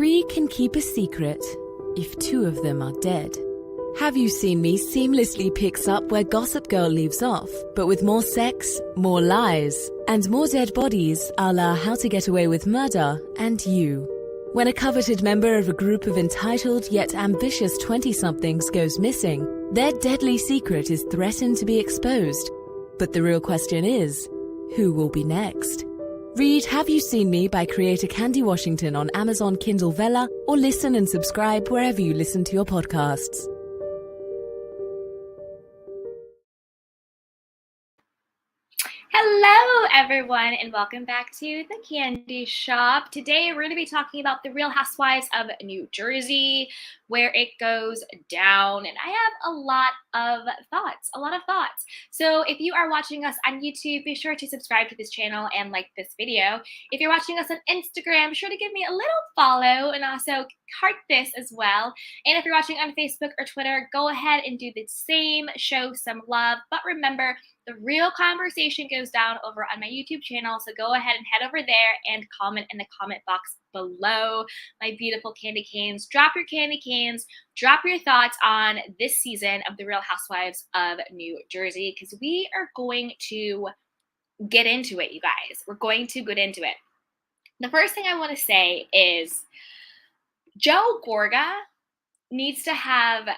Three can keep a secret if two of them are dead. Have You Seen Me seamlessly picks up where Gossip Girl leaves off, but with more sex, more lies, and more dead bodies a la How to Get Away with Murder and You. When a coveted member of a group of entitled yet ambitious 20-somethings goes missing, their deadly secret is threatened to be exposed. But the real question is, who will be next? Read Have You Seen Me by creator Candy Washington on Amazon Kindle Vella, or listen and subscribe wherever you listen to your podcasts. Hello, everyone, and welcome back to the Candy Shop. Today, we're going to be talking about the Real Housewives of New Jersey, where it goes down, and I have a lot of thoughts. So if you are watching us on YouTube, be sure to subscribe to this channel and like this video. If you're watching us on Instagram, be sure to give me a little follow and also heart this as well. And if you're watching on Facebook or Twitter, go ahead and do the same, show some love. But remember, the real conversation goes down over on my YouTube channel, so go ahead and head over there and comment in the comment box below. My beautiful candy canes, drop your candy canes, drop your thoughts on this season of The Real Housewives of New Jersey, because we are going to get into it, you guys. We're going to get into it. The first thing I want to say is Joe Gorga needs to have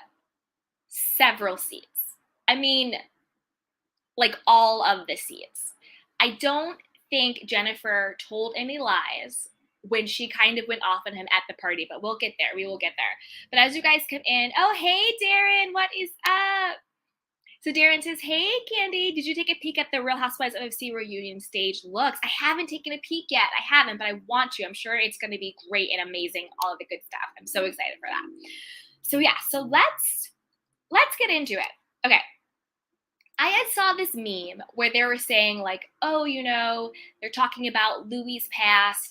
several seats. I mean, like all of the seats. I don't think Jennifer told any lies when she kind of went off on him at the party, but we'll get there. We will get there. But as you guys come in, oh, hey, Darren, what is up? So Darren says, hey, Candy, did you take a peek at the Real Housewives of OFC reunion stage looks? I haven't taken a peek yet. I haven't, but I want to. I'm sure it's going to be great and amazing, all of the good stuff. I'm so excited for that. So yeah, so let's get into it. Okay. I had saw this meme where they were saying like, oh, you know, they're talking about Louis' past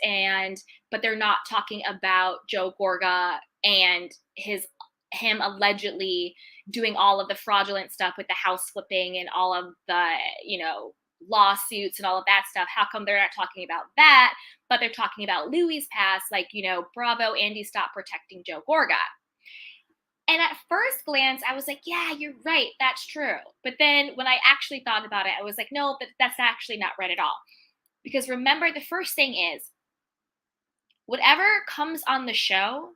but they're not talking about Joe Gorga and him allegedly doing all of the fraudulent stuff with the house flipping and all of the, you know, lawsuits and all of that stuff. How come they're not talking about that, but they're talking about Louis' past? Like, you know, bravo, Andy, stop protecting Joe Gorga. And at first glance, I was like, yeah, you're right. That's true. But then when I actually thought about it, I was like, no, but that's actually not right at all. Because remember, the first thing is, whatever comes on the show,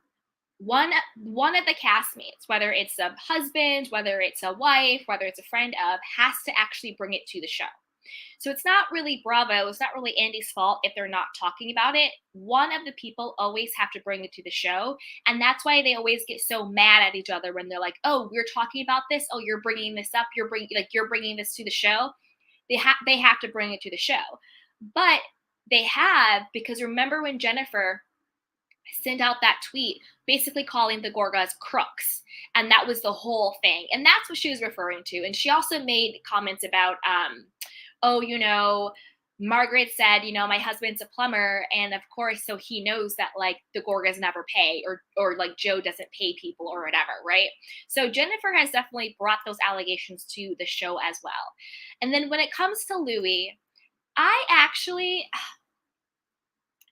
one of the castmates, whether it's a husband, whether it's a wife, whether it's a friend of, has to actually bring it to the show. So it's not really Bravo. It's not really Andy's fault if they're not talking about it. One of the people always have to bring it to the show. And that's why they always get so mad at each other when they're like, oh, we're talking about this. Oh, you're bringing this up. You're bringing this to the show. They have to bring it to the show. But they have, because remember when Jennifer sent out that tweet basically calling the Gorgas crooks. And that was the whole thing. And that's what she was referring to. And she also made comments about, oh, you know, Margaret said, you know, my husband's a plumber. And of course, so he knows that like the Gorgas never pay or like Joe doesn't pay people or whatever, right? So Jennifer has definitely brought those allegations to the show as well. And then when it comes to Louis, I actually,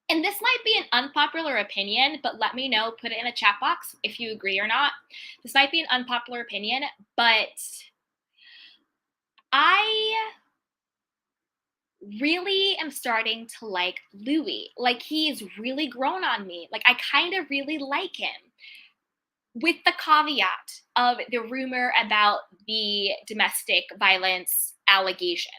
and this might be an unpopular opinion, but let me know, put it in a chat box if you agree or not. This might be an unpopular opinion, but I really am starting to like Louis. Like, he's really grown on me. Like, I kind of really like him, with the caveat of the rumor about the domestic violence allegations.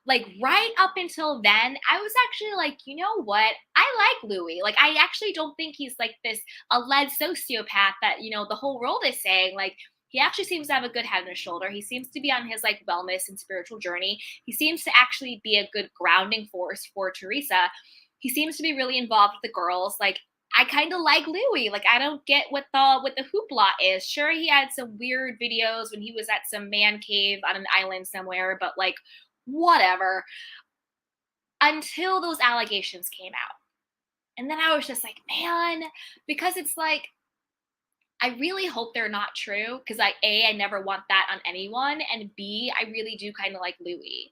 Like, right up until then, I was actually like, you know what? I like Louis. Like, I actually don't think he's like this alleged sociopath that, you know, the whole world is saying. Like, he actually seems to have a good head on his shoulder. He seems to be on his like wellness and spiritual journey. He seems to actually be a good grounding force for Teresa. He seems to be really involved with the girls. Like, I kind of like Louis. Like, I don't get what the hoopla is. Sure, he had some weird videos when he was at some man cave on an island somewhere, but like, whatever. Until those allegations came out. And then I was just like, man, because it's like, I really hope they're not true because I never want that on anyone, and B, I really do kind of like Louis,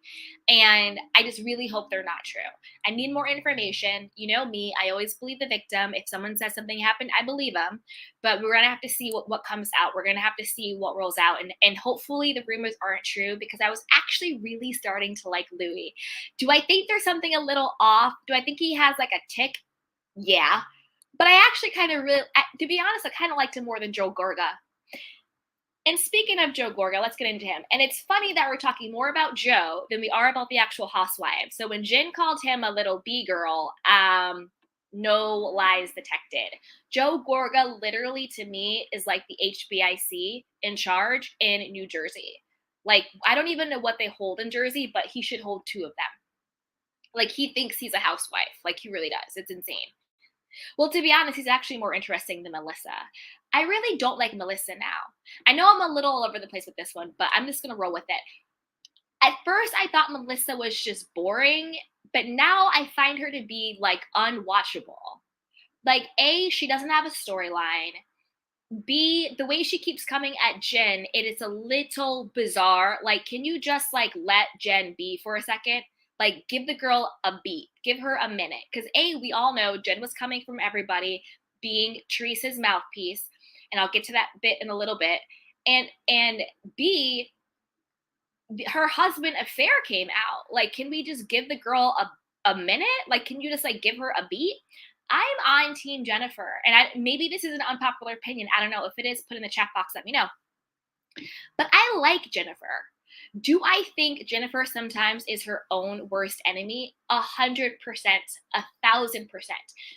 and I just really hope they're not true. I need more information. You know me, I always believe the victim. If someone says something happened, I believe them. But we're gonna have to see what comes out. We're gonna have to see what rolls out, and hopefully the rumors aren't true because I was actually really starting to like Louis. Do I think there's something a little off? Do I think he has like a tick? Yeah. But I actually kind of really, to be honest, I kind of liked him more than Joe Gorga. And speaking of Joe Gorga, let's get into him. And it's funny that we're talking more about Joe than we are about the actual housewives. So when Jen called him a little B girl, no lies detected. Joe Gorga literally to me is like the HBIC in charge in New Jersey. Like, I don't even know what they hold in Jersey, but he should hold two of them. Like, he thinks he's a housewife. Like, he really does. It's insane. Well, to be honest, he's actually more interesting than Melissa. I really don't like Melissa now. I know I'm a little all over the place with this one, but I'm just gonna roll with it. At first, I thought Melissa was just boring, but now I find her to be like unwatchable. Like, A, she doesn't have a storyline. B, the way she keeps coming at Jen, it is a little bizarre. Like, can you just like let Jen be for a second? Like, give the girl a beat, give her a minute. Because A, we all know Jen was coming from everybody, being Teresa's mouthpiece, and I'll get to that bit in a little bit. And B, her husband affair came out. Like, can we just give the girl a minute? Like, can you just like give her a beat? I'm on Team Jennifer, and maybe this is an unpopular opinion. I don't know. If it is, put in the chat box. Let me know. But I like Jennifer. Do I think Jennifer sometimes is her own worst enemy? 100%, 1,000%.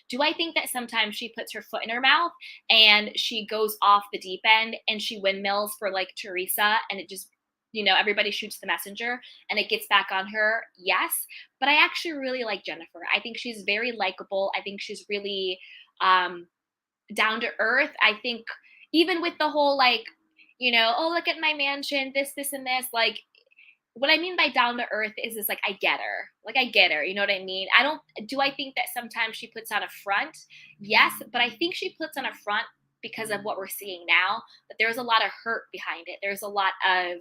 Do I think that sometimes she puts her foot in her mouth and she goes off the deep end and she windmills for like Teresa, and it just, everybody shoots the messenger and it gets back on her? Yes. But I actually really like Jennifer. I think she's very likable. I think she's really down to earth. I think even with the whole like, oh, look at my mansion, this, and this. Like, what I mean by down to earth is this, like, I get her. Like, I get her. You know what I mean? Do I think that sometimes she puts on a front? Yes, but I think she puts on a front because of what we're seeing now. But there's a lot of hurt behind it. There's a lot of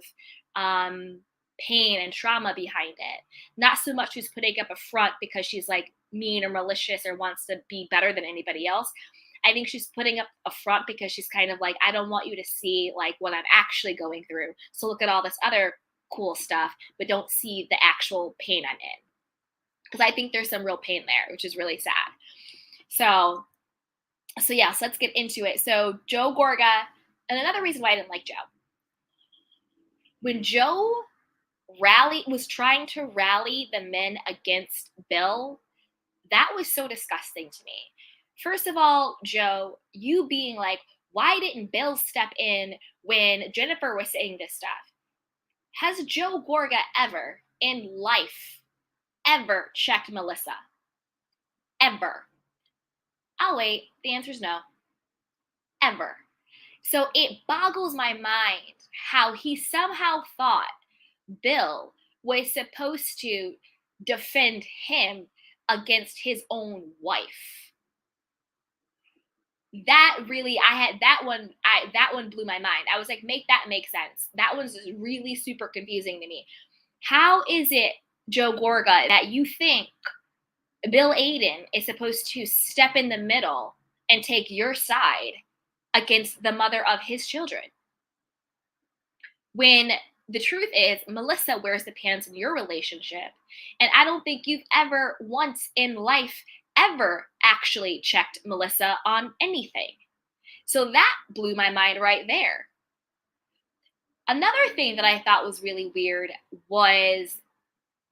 pain and trauma behind it. Not so much she's putting up a front because she's like mean or malicious or wants to be better than anybody else. I think she's putting up a front because she's kind of like, I don't want you to see like what I'm actually going through. So look at all this other cool stuff, but don't see the actual pain I'm in. Because I think there's some real pain there, which is really sad. So yeah, so let's get into it. So Joe Gorga, and another reason why I didn't like Joe. When Joe was trying to rally the men against Bill, that was so disgusting to me. First of all, Joe, you being like, why didn't Bill step in when Jennifer was saying this stuff? Has Joe Gorga ever in life ever checked Melissa? Ever? I'll wait. The answer is no. Ever. So it boggles my mind how he somehow thought Bill was supposed to defend him against his own wife. That really, that one blew my mind. I was like, make that make sense. That one's just really super confusing to me. How is it, Joe Gorga, that you think Bill Aiden is supposed to step in the middle and take your side against the mother of his children? When the truth is, Melissa wears the pants in your relationship, and I don't think you've ever once in life ever actually checked Melissa on anything. So that blew my mind right there. Another thing that I thought was really weird was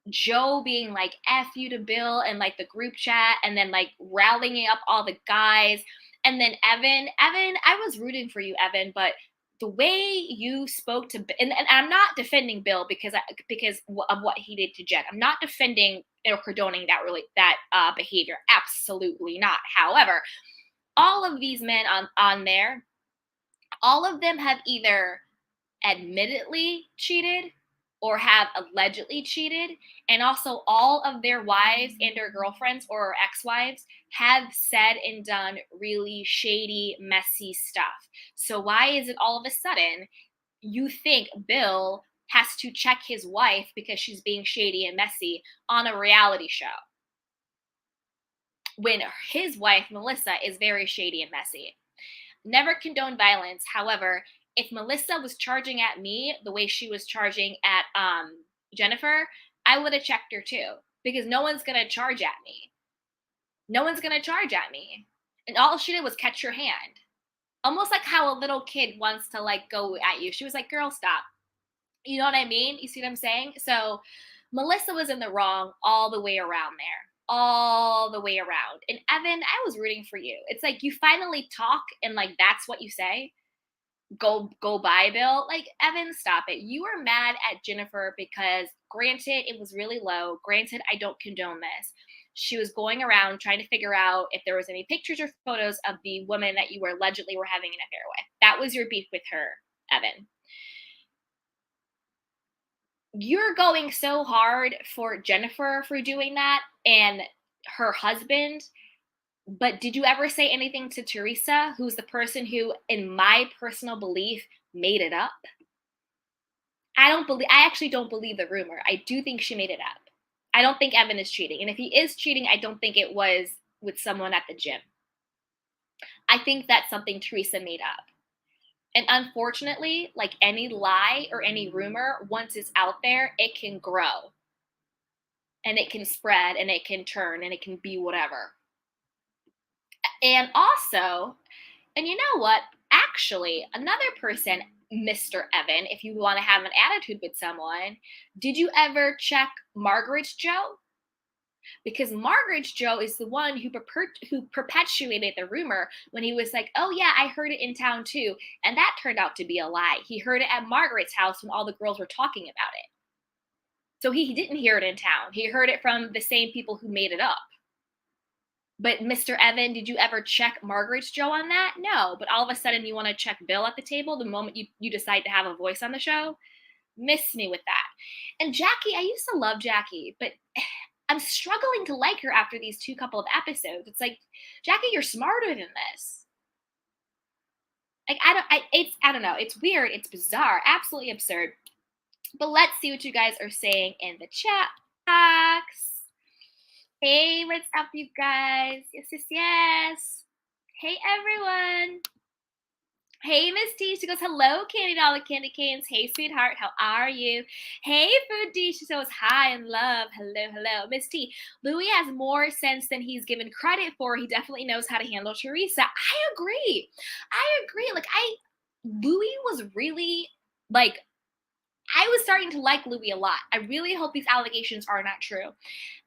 Joe being like F you to Bill and like the group chat, and then like rallying up all the guys. And then Evan, I was rooting for you, Evan, but the way you spoke to, and I'm not defending Bill because of what he did to Jen. I'm not defending or condoning that behavior. Absolutely not. However, all of these men on there, all of them have either admittedly cheated or have allegedly cheated, and also all of their wives and their girlfriends or ex-wives have said and done really shady, messy stuff. So why is it all of a sudden you think Bill has to check his wife because she's being shady and messy on a reality show when his wife Melissa is very shady and messy? Never condone violence. However, if Melissa was charging at me the way she was charging at Jennifer, I would have checked her too, because no one's gonna charge at me. No one's gonna charge at me. And all she did was catch your hand. Almost like how a little kid wants to like go at you. She was like, "Girl, stop." You know what I mean? You see what I'm saying? So Melissa was in the wrong all the way around there. All the way around. And Evan, I was rooting for you. It's like you finally talk and like that's what you say. Go by Bill. Like, Evan, stop it. You were mad at Jennifer because granted it was really low. Granted, I don't condone this. She was going around trying to figure out if there was any pictures or photos of the woman that you were allegedly were having an affair with. That was your beef with her, Evan. You're going so hard for Jennifer for doing that and her husband, but did you ever say anything to Teresa, who's the person who, in my personal belief, made it up? I actually don't believe the rumor. I do think she made it up. I don't think Evan is cheating. And if he is cheating, I don't think it was with someone at the gym. I think that's something Teresa made up. And unfortunately, like any lie or any rumor, once it's out there, it can grow and it can spread and it can turn and it can be whatever. And also, and you know what? Actually, another person, Mr. Evan, if you want to have an attitude with someone, did you ever check Margaret's Joe? Because Margaret's Joe is the one who perpetuated the rumor when he was like, "Oh yeah, I heard it in town too," and that turned out to be a lie. He heard it at Margaret's house when all the girls were talking about it. So he didn't hear it in town. He heard it from the same people who made it up. But Mr. Evan, did you ever check Margaret's Joe on that? No. But all of a sudden you want to check Bill at the table the moment you decide to have a voice on the show? Miss me with that. And Jackie, I used to love Jackie, but I'm struggling to like her after these couple of episodes. It's like, Jackie, you're smarter than this. Like I don't know. It's weird. It's bizarre. Absolutely absurd. But let's see what you guys are saying in the chat box. Hey, what's up, you guys? Yes, yes, yes. Hey, everyone. Hey, Miss T. She goes, hello, Candy Dollar Candy Canes. Hey, sweetheart. How are you? Hey, Food D. She says, hi and love. Hello, hello. Miss T. Louis has more sense than he's given credit for. He definitely knows how to handle Teresa. I agree. Like, Louis was really, like, I was starting to like Louis a lot. I really hope these allegations are not true.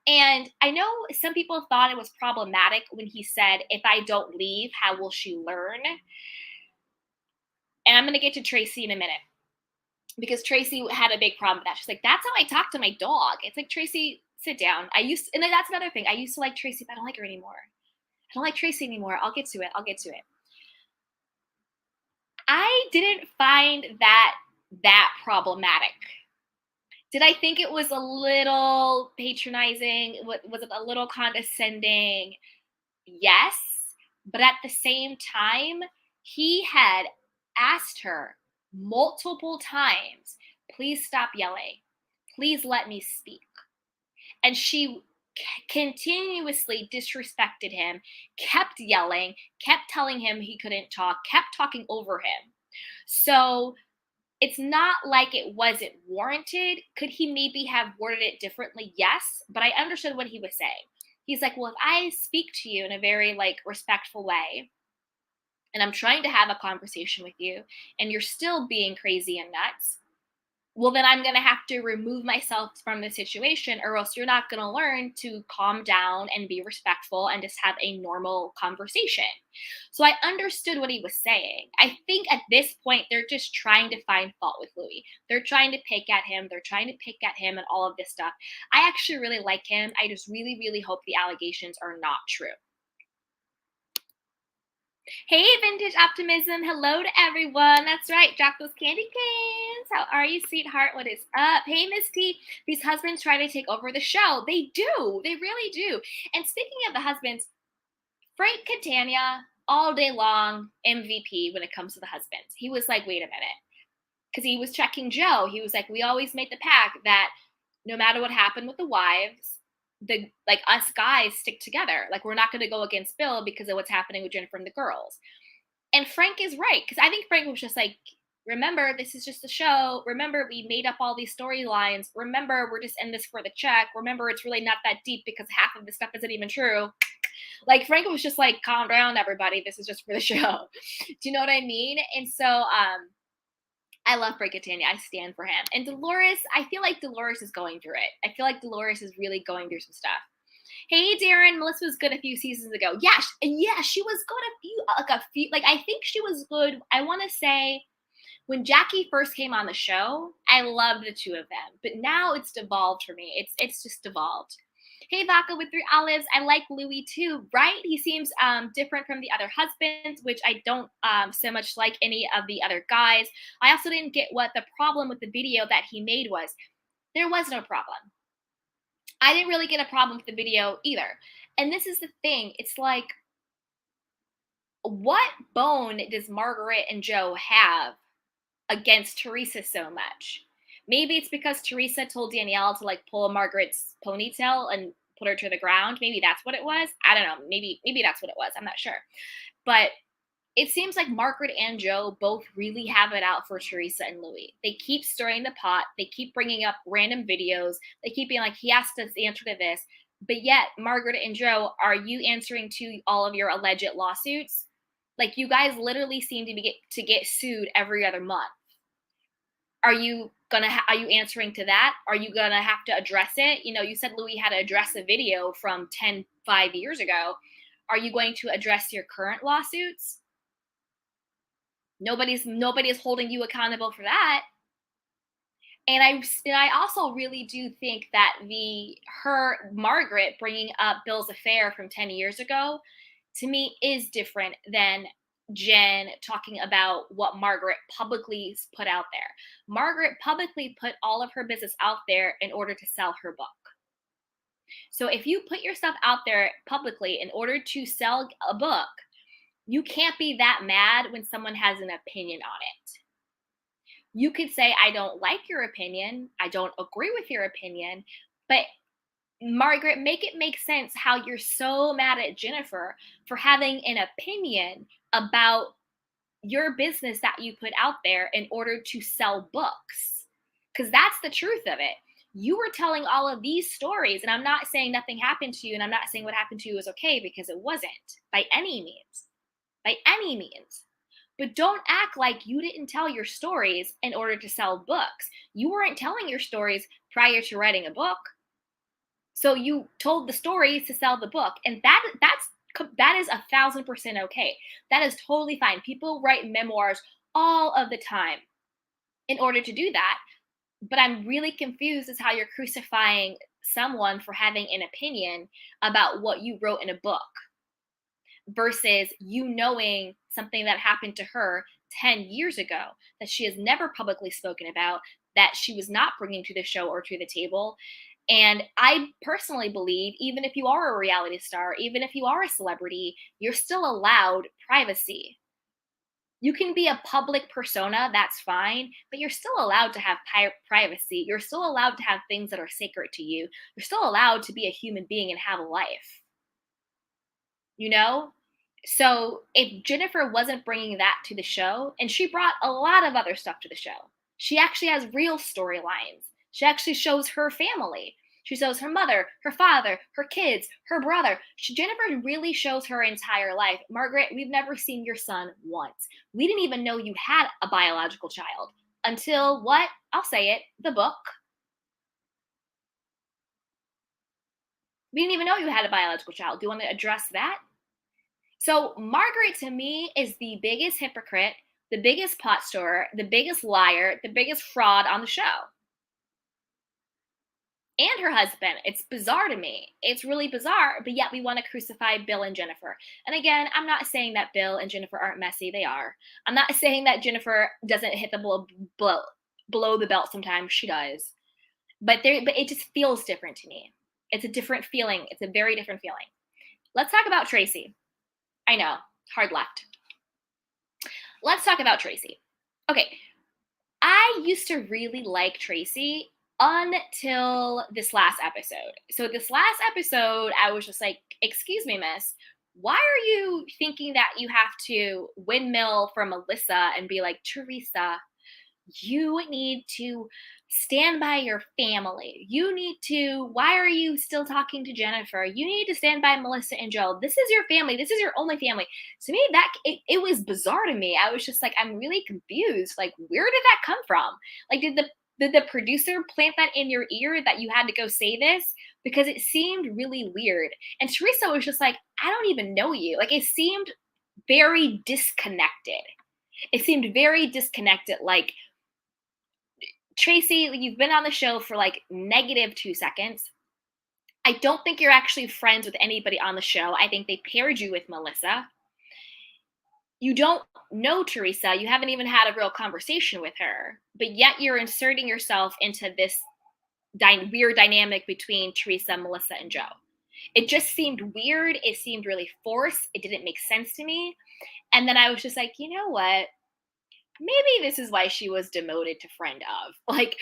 And I know some people thought it was problematic when he said, if I don't leave, how will she learn? And I'm going to get to Tracy in a minute because Tracy had a big problem with that. She's like, that's how I talk to my dog. It's like, Tracy, sit down. And that's another thing. I used to like Tracy, but I don't like her anymore. I don't like Tracy anymore. I'll get to it. I didn't find that problematic. Did I think it was a little patronizing? Was it a little condescending? Yes. But at the same time, he had asked her multiple times, please stop yelling. Please let me speak. And she continuously disrespected him, kept yelling, kept telling him he couldn't talk, kept talking over him. So it's not like it wasn't warranted. Could he maybe have worded it differently? Yes, but I understood what he was saying. He's like, well, if I speak to you in a very like respectful way, and I'm trying to have a conversation with you, and you're still being crazy and nuts, well, then I'm going to have to remove myself from the situation, or else you're not going to learn to calm down and be respectful and just have a normal conversation. So I understood what he was saying. I think at this point, they're just trying to find fault with Louis. They're trying to pick at him. They're trying to pick at him and all of this stuff. I actually really like him. I just really, really hope the allegations are not true. Hey, Vintage Optimism. Hello to everyone. That's right. Drop those candy canes. How are you, sweetheart? What is up? Hey, Miss T. These husbands try to take over the show. They do. They really do. And speaking of the husbands, Frank Catania, all day long, MVP when it comes to the husbands. He was like, wait a minute. Because he was checking Joe. He was like, we always made the pact that no matter what happened with the wives, the like us guys stick together. Like we're not going to go against Bill because of what's happening with Jennifer and the girls. And Frank is right, because I think Frank was just like, remember, this is just a show. Remember, we made up all these storylines. Remember, we're just in this for the check. Remember, it's really not that deep because half of the stuff isn't even true. Like Frank was just like, calm down, everybody. This is just for the show. Do you know what I mean? And so I love Frank Catania. I stand for him. And Dolores, I feel like Dolores is going through it. I feel like Dolores is really going through some stuff. Hey, Darren, Melissa was good a few seasons ago. Yeah, she was good like I think she was good. I want to say when Jackie first came on the show, I loved the two of them, but now it's devolved for me. It's just devolved. Hey, Vodka with 3 olives. I like Louis too, right? He seems different from the other husbands, which I don't so much like any of the other guys. I also didn't get what the problem with the video that he made was. There was no problem. I didn't really get a problem with the video either. And this is the thing. It's like, what bone does Margaret and Joe have against Teresa so much? Maybe it's because Teresa told Danielle to like pull Margaret's ponytail and put her to the ground. Maybe that's what it was. I don't know. Maybe that's what it was. I'm not sure. But it seems like Margaret and Joe both really have it out for Teresa and Louis. They keep stirring the pot. They keep bringing up random videos. They keep being like, he has to answer to this. But yet, Margaret and Joe, are you answering to all of your alleged lawsuits? Like, you guys literally seem to get sued every other month. Are you are you answering to that? Are you gonna have to address it? You know, you said Louis had to address a video from 5 years ago. Are you going to address your current lawsuits? Nobody's holding you accountable for that. And I also really do think that Margaret bringing up Bill's affair from 10 years ago, to me, is different than Jen talking about what Margaret publicly put out there. Margaret publicly put all of her business out there in order to sell her book. So if you put yourself out there publicly in order to sell a book, you can't be that mad when someone has an opinion on it. You could say, I don't like your opinion. I don't agree with your opinion. But Margaret, make it make sense how you're so mad at Jennifer for having an opinion about your business that you put out there in order to sell books. Because that's the truth of it. You were telling all of these stories, and I'm not saying nothing happened to you, and I'm not saying what happened to you was okay, because it wasn't by any means. By any means. But don't act like you didn't tell your stories in order to sell books. You weren't telling your stories prior to writing a book. So you told the stories to sell the book. And that is 1,000% okay. That is totally fine. People write memoirs all of the time in order to do that. But I'm really confused as how you're crucifying someone for having an opinion about what you wrote in a book versus you knowing something that happened to her 10 years ago that she has never publicly spoken about, that she was not bringing to the show or to the table. And I personally believe, even if you are a reality star, even if you are a celebrity, you're still allowed privacy. You can be a public persona, that's fine, but you're still allowed to have privacy. You're still allowed to have things that are sacred to you. You're still allowed to be a human being and have a life. You know? So if Jennifer wasn't bringing that to the show, and she brought a lot of other stuff to the show, she actually has real storylines. She actually shows her family. She shows her mother, her father, her kids, her brother. Jennifer really shows her entire life. Margaret, we've never seen your son once. We didn't even know you had a biological child until what? I'll say it, the book. We didn't even know you had a biological child. Do you want to address that? So Margaret, to me, is the biggest hypocrite, the biggest pot stirrer, the biggest liar, the biggest fraud on the show. and her husband. It's bizarre to me. It's really bizarre, but yet we want to crucify Bill and Jennifer. And again, I'm not saying that Bill and Jennifer aren't messy. They are. I'm not saying that Jennifer doesn't hit the below the belt sometimes. She does. But it just feels different to me. It's a different feeling. It's a very different feeling. Let's talk about Tracy. I know, hard left. Let's talk about Tracy. Okay, I used to really like Tracy until this last episode. So this last episode, I was just like, excuse me, miss, why are you thinking that you have to windmill for Melissa and be like, Teresa, you need to stand by your family. You need to, why are you still talking to Jennifer? You need to stand by Melissa and Joe. This is your family. This is your only family. To me, it was bizarre to me. I was just like, I'm really confused. Like, where did that come from? Like, did the producer plant that in your ear that you had to go say this? Because it seemed really weird. And Teresa was just like, I don't even know you. Like, it seemed very disconnected. It seemed very disconnected. Like, Tracy, you've been on the show for like -2 seconds. I don't think you're actually friends with anybody on the show. I think they paired you with Melissa. You don't know Teresa. You haven't even had a real conversation with her, but yet you're inserting yourself into this weird dynamic between Teresa, Melissa, and Joe. It just seemed weird. It seemed really forced. It didn't make sense to me. And then I was just like, you know what? Maybe this is why she was demoted to friend of. Like,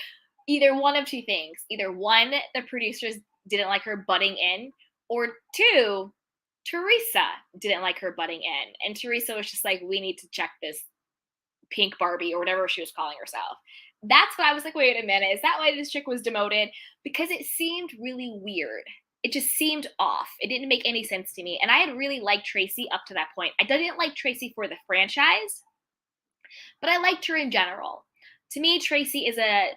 either one of two things. Either one, the producers didn't like her butting in, or two, Teresa didn't like her butting in. And Teresa was just like, we need to check this pink Barbie or whatever she was calling herself. That's when I was like, wait a minute, is that why this chick was demoted? Because it seemed really weird. It just seemed off. It didn't make any sense to me. And I had really liked Tracy up to that point. I didn't like Tracy for the franchise, but I liked her in general. To me, Tracy is a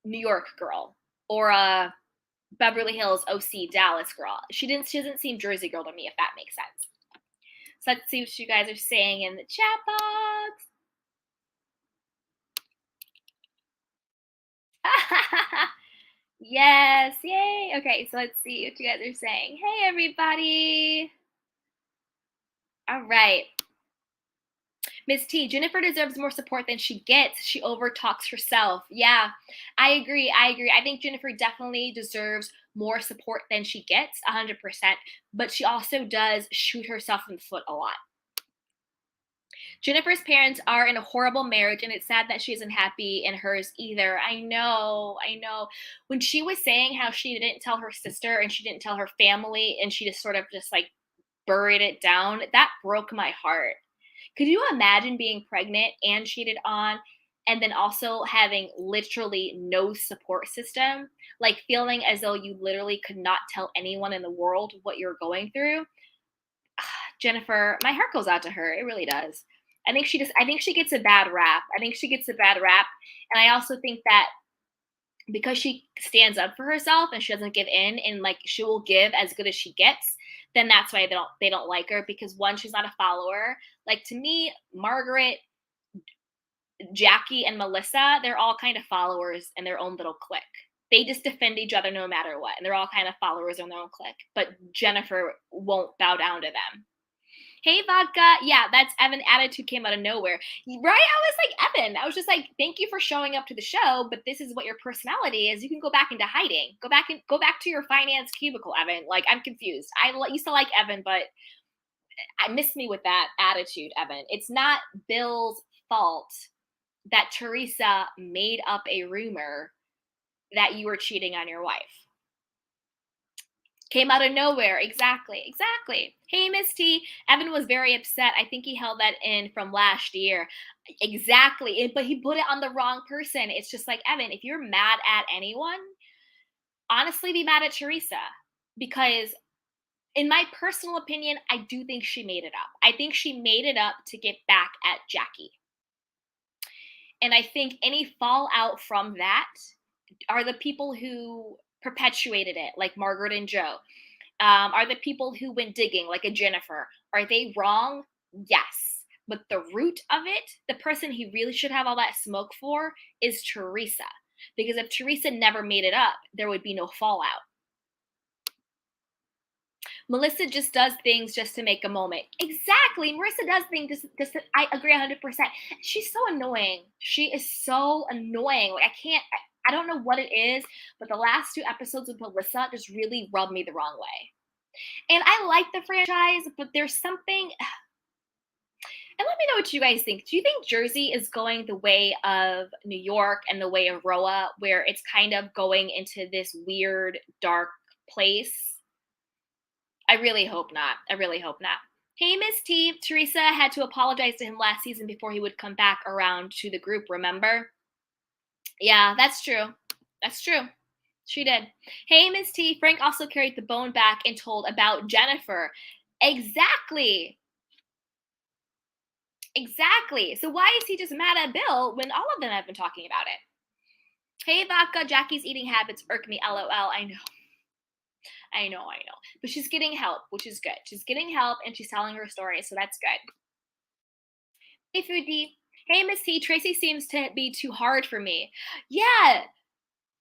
New York girl or a Beverly Hills OC Dallas girl. She doesn't seem Jersey girl to me, if that makes sense. So let's see what you guys are saying in the chat box. Yes, yay. Okay, so let's see what you guys are saying. Hey, everybody. All right. Ms. T, Jennifer deserves more support than she gets. She overtalks herself. Yeah, I agree. I think Jennifer definitely deserves more support than she gets, 100%. But she also does shoot herself in the foot a lot. Jennifer's parents are in a horrible marriage, and it's sad that she isn't happy in hers either. I know. When she was saying how she didn't tell her sister and she didn't tell her family, and she just sort of just like buried it down, that broke my heart. Could you imagine being pregnant and cheated on, and then also having literally no support system? Like feeling as though you literally could not tell anyone in the world what you're going through? Jennifer, my heart goes out to her. It really does. I think she gets a bad rap. And I also think that because she stands up for herself and she doesn't give in, and like she will give as good as she gets, then that's why they don't like her. Because one, she's not a follower. Like, to me, Margaret, Jackie, and Melissa, they're all kind of followers in their own little clique. They just defend each other no matter what, and they're all kind of followers in their own clique. But Jennifer won't bow down to them. Hey, Vodka. Yeah, that's Evan. Attitude came out of nowhere. Right? I was like, Evan, I was just like, thank you for showing up to the show, but this is what your personality is. You can go back into hiding. Go back to your finance cubicle, Evan. Like, I'm confused. I used to like Evan, but I miss me with that attitude, Evan. It's not Bill's fault that Teresa made up a rumor that you were cheating on your wife. Came out of nowhere. Exactly. Hey, Misty. Evan was very upset. I think he held that in from last year. Exactly. But he put it on the wrong person. It's just like, Evan, if you're mad at anyone, honestly, be mad at Teresa. Because in my personal opinion, I do think she made it up. I think she made it up to get back at Jackie. And I think any fallout from that are the people who perpetuated it, like Margaret and Joe. Are the people who went digging, like a Jennifer, are they wrong? Yes. But the root of it, the person he really should have all that smoke for, is Teresa. Because if Teresa never made it up, there would be no fallout. Melissa just does things just to make a moment. Exactly. Marissa does things I agree 100%. She's so annoying. She is so annoying. Like, I don't know what it is, but the last 2 episodes with Melissa just really rubbed me the wrong way. And I like the franchise, but there's something. And let me know what you guys think. Do you think Jersey is going the way of New York and the way of Roa, where it's kind of going into this weird, dark place? I really hope not. I really hope not. Hey, Miss T. Teresa had to apologize to him last season before he would come back around to the group, remember? Yeah, that's true. That's true. She did. Hey, Miss T. Frank also carried the bone back and told about Jennifer. Exactly. Exactly. So why is he just mad at Bill when all of them have been talking about it? Hey, Vodka. Jackie's eating habits irk me. LOL. I know. I know. But she's getting help, which is good. She's getting help and she's telling her story, so that's good. Hey, Foodie. Hey, Miss T. Tracy seems to be too hard for me. Yeah,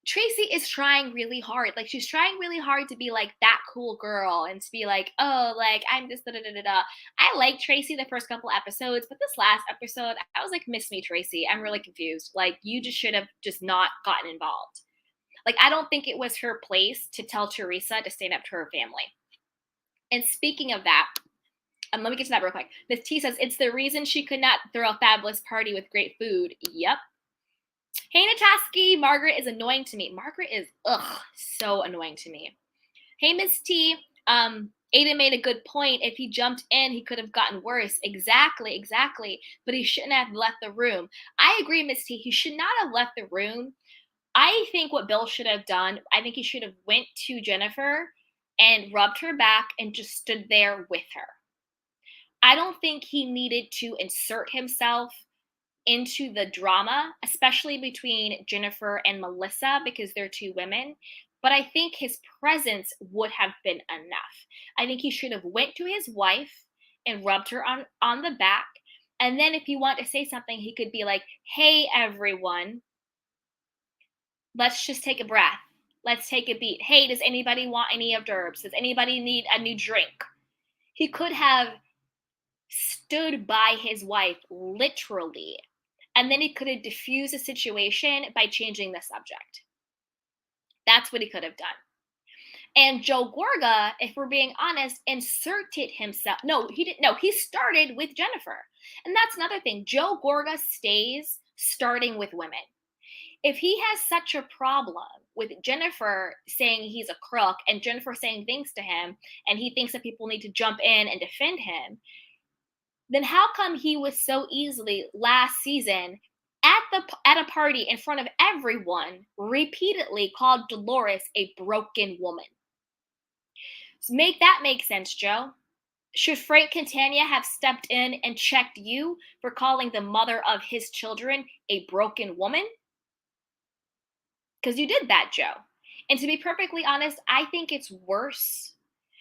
Tracy is trying really hard. Like, she's trying really hard to be like that cool girl and to be like, oh, like, I'm just da da da da da. I like Tracy the first couple episodes, but this last episode, I was like, miss me, Tracy. I'm really confused. Like, you just should have just not gotten involved. Like, I don't think it was her place to tell Teresa to stand up to her family. And speaking of that, let me get to that real quick. Miss T says, it's the reason she could not throw a fabulous party with great food. Yep. Hey, Nataski, Margaret is annoying to me. Margaret is, so annoying to me. Hey, Miss T, Aiden made a good point. If he jumped in, he could have gotten worse. Exactly. But he shouldn't have left the room. I agree, Miss T. He should not have left the room. I think what Bill should have done, I think he should have went to Jennifer and rubbed her back and just stood there with her. I don't think he needed to insert himself into the drama, especially between Jennifer and Melissa, because they're 2 women. But I think his presence would have been enough. I think he should have went to his wife and rubbed her on the back. And then if he wanted to say something, he could be like, hey, everyone, let's just take a breath. Let's take a beat. Hey, does anybody want any hors d'oeuvres? Does anybody need a new drink? He could have stood by his wife, literally, and then he could have diffused the situation by changing the subject. That's what he could have done. And Joe Gorga, if we're being honest, inserted himself. No, he didn't. No, he started with Jennifer. And that's another thing. Joe Gorga stays starting with women. If he has such a problem with Jennifer saying he's a crook and Jennifer saying things to him, and he thinks that people need to jump in and defend him, then how come he was so easily last season at a party in front of everyone repeatedly called Dolores a broken woman? So make that make sense, Joe. Should Frank Catania have stepped in and checked you for calling the mother of his children a broken woman? Because you did that, Joe. And to be perfectly honest, I think it's worse.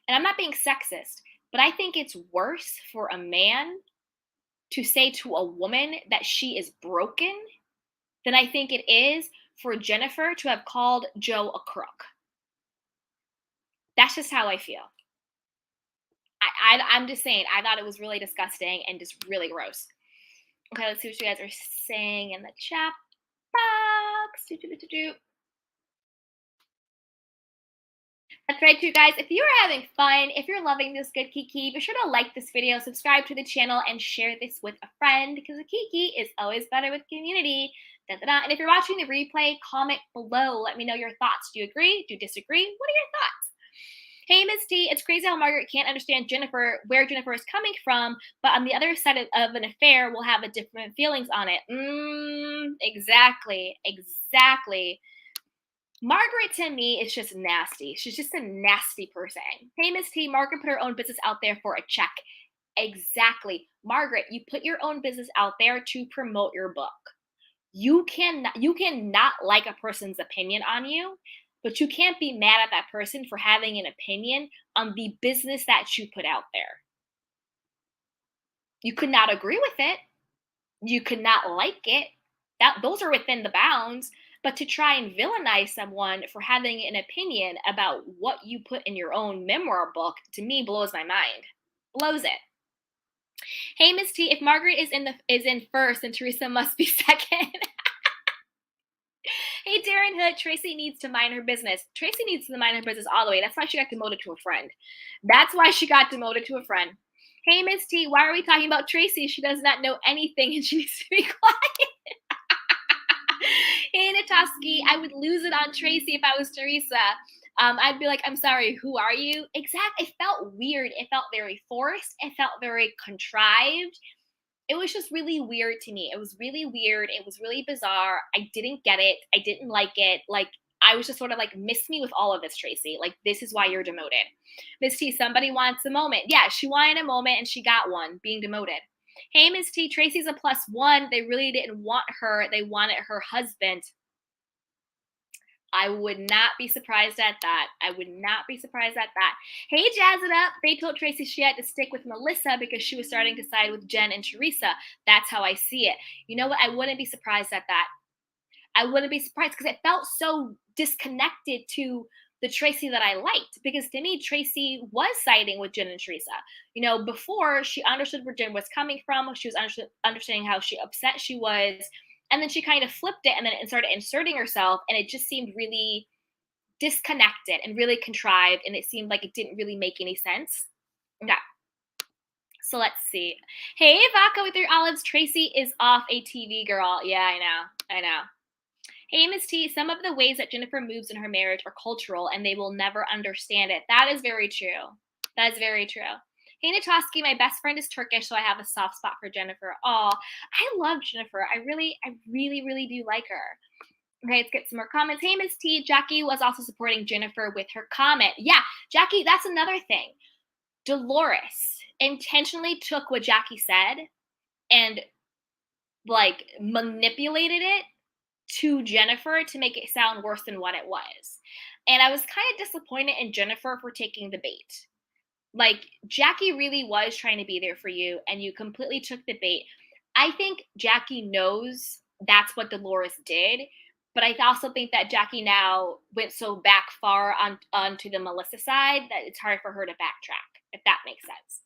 And I'm not being sexist, but I think it's worse for a man to say to a woman that she is broken than I think it is for Jennifer to have called Joe a crook. That's just how I feel. I'm just saying, I thought it was really disgusting and just really gross. Okay, let's see what you guys are saying in the chat box. That's right, you guys. If you are having fun, if you're loving this good Kiki, be sure to like this video, subscribe to the channel, and share this with a friend because a Kiki is always better with community. Da-da-da. And if you're watching the replay, comment below. Let me know your thoughts. Do you agree? Do you disagree? What are your thoughts? Hey, Miss T, it's crazy how Margaret can't understand Jennifer, where Jennifer is coming from, but on the other side of an affair, will have a different feelings on it. Exactly. Margaret, to me, is just nasty. She's just a nasty person. Hey, Miss T, Margaret put her own business out there for a check. Exactly. Margaret, you put your own business out there to promote your book. You cannot like a person's opinion on you, but you can't be mad at that person for having an opinion on the business that you put out there. You could not agree with it. You could not like it. Those are within the bounds. But to try and villainize someone for having an opinion about what you put in your own memoir book, to me, blows my mind. Blows it. Hey, Miss T, if Margaret is in first, then Teresa must be second. Hey, Darren Hood, Tracy needs to mind her business. Tracy needs to mind her business all the way. That's why she got demoted to a friend. That's why she got demoted to a friend. Hey, Miss T, why are we talking about Tracy? She does not know anything and she needs to be quiet. Hey, Natoski, I would lose it on Tracy if I was Teresa. I'd be like, I'm sorry, who are you? Exactly. It felt weird. It felt very forced. It felt very contrived. It was just really weird to me. It was really weird. It was really bizarre. I didn't get it. I didn't like it. Like, I was just sort of like, miss me with all of this, Tracy. Like, this is why you're demoted. Miss T, somebody wants a moment. Yeah, she wanted a moment and she got one, being demoted. Hey, Miss T, Tracy's a +1. They really didn't want her. They wanted her husband. I would not be surprised at that. I would not be surprised at that. Hey, Jazz It Up. They told Tracy she had to stick with Melissa because she was starting to side with Jen and Teresa. That's how I see it. You know what? I wouldn't be surprised at that. I wouldn't be surprised because it felt so disconnected to the Tracy that I liked. Because to me, Tracy was siding with Jen and Teresa. You know, before she understood where Jen was coming from, she was understanding how upset she was, and then she kind of flipped it and then started inserting herself, and it just seemed really disconnected and really contrived, and it seemed like it didn't really make any sense. Yeah. So let's see. Hey, Vodka with your olives. Tracy is off a TV girl. Yeah, I know. I know. Hey, Miss T, some of the ways that Jennifer moves in her marriage are cultural and they will never understand it. That is very true. That is very true. Hey, Natoski, my best friend is Turkish, so I have a soft spot for Jennifer. Oh, I love Jennifer. I really, really do like her. Okay, let's get some more comments. Hey, Miss T, Jackie was also supporting Jennifer with her comment. Yeah, Jackie, that's another thing. Dolores intentionally took what Jackie said and like manipulated it to Jennifer to make it sound worse than what it was. And I was kind of disappointed in Jennifer for taking the bait. Like, Jackie really was trying to be there for you, and you completely took the bait. I think Jackie knows that's what Dolores did, but I also think that Jackie now went so back far onto the Melissa side that it's hard for her to backtrack, if that makes sense.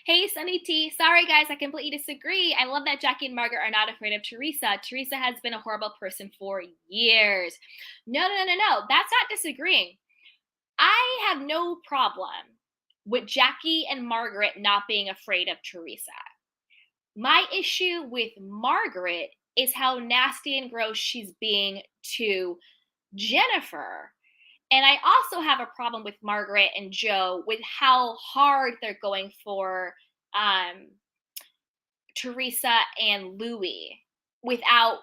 Hey, Sunny T. Sorry, guys, I completely disagree. I love that Jackie and Margaret are not afraid of Teresa. Teresa has been a horrible person for years. No. That's not disagreeing. I have no problem with Jackie and Margaret not being afraid of Teresa. My issue with Margaret is how nasty and gross she's being to Jennifer. And I also have a problem with Margaret and Joe with how hard they're going for Teresa and Louis without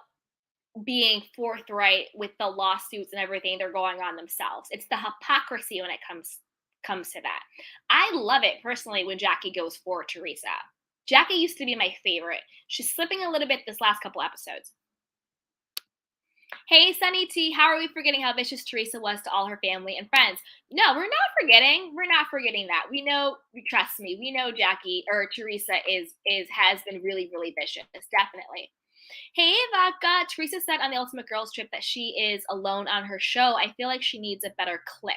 being forthright with the lawsuits and everything they're going on themselves. It's the hypocrisy when it comes to that. I love it personally when Jackie goes for Teresa. Jackie used to be my favorite. She's slipping a little bit this last couple episodes. Hey, Sunny T, how are we forgetting how vicious Teresa was to all her family and friends? No, we're not forgetting. We're not forgetting that. We know, trust me, we know Jackie or Teresa has been really, really vicious. Definitely. Hey, Vodka. Teresa said on the Ultimate Girls trip that she is alone on her show. I feel like she needs a better click.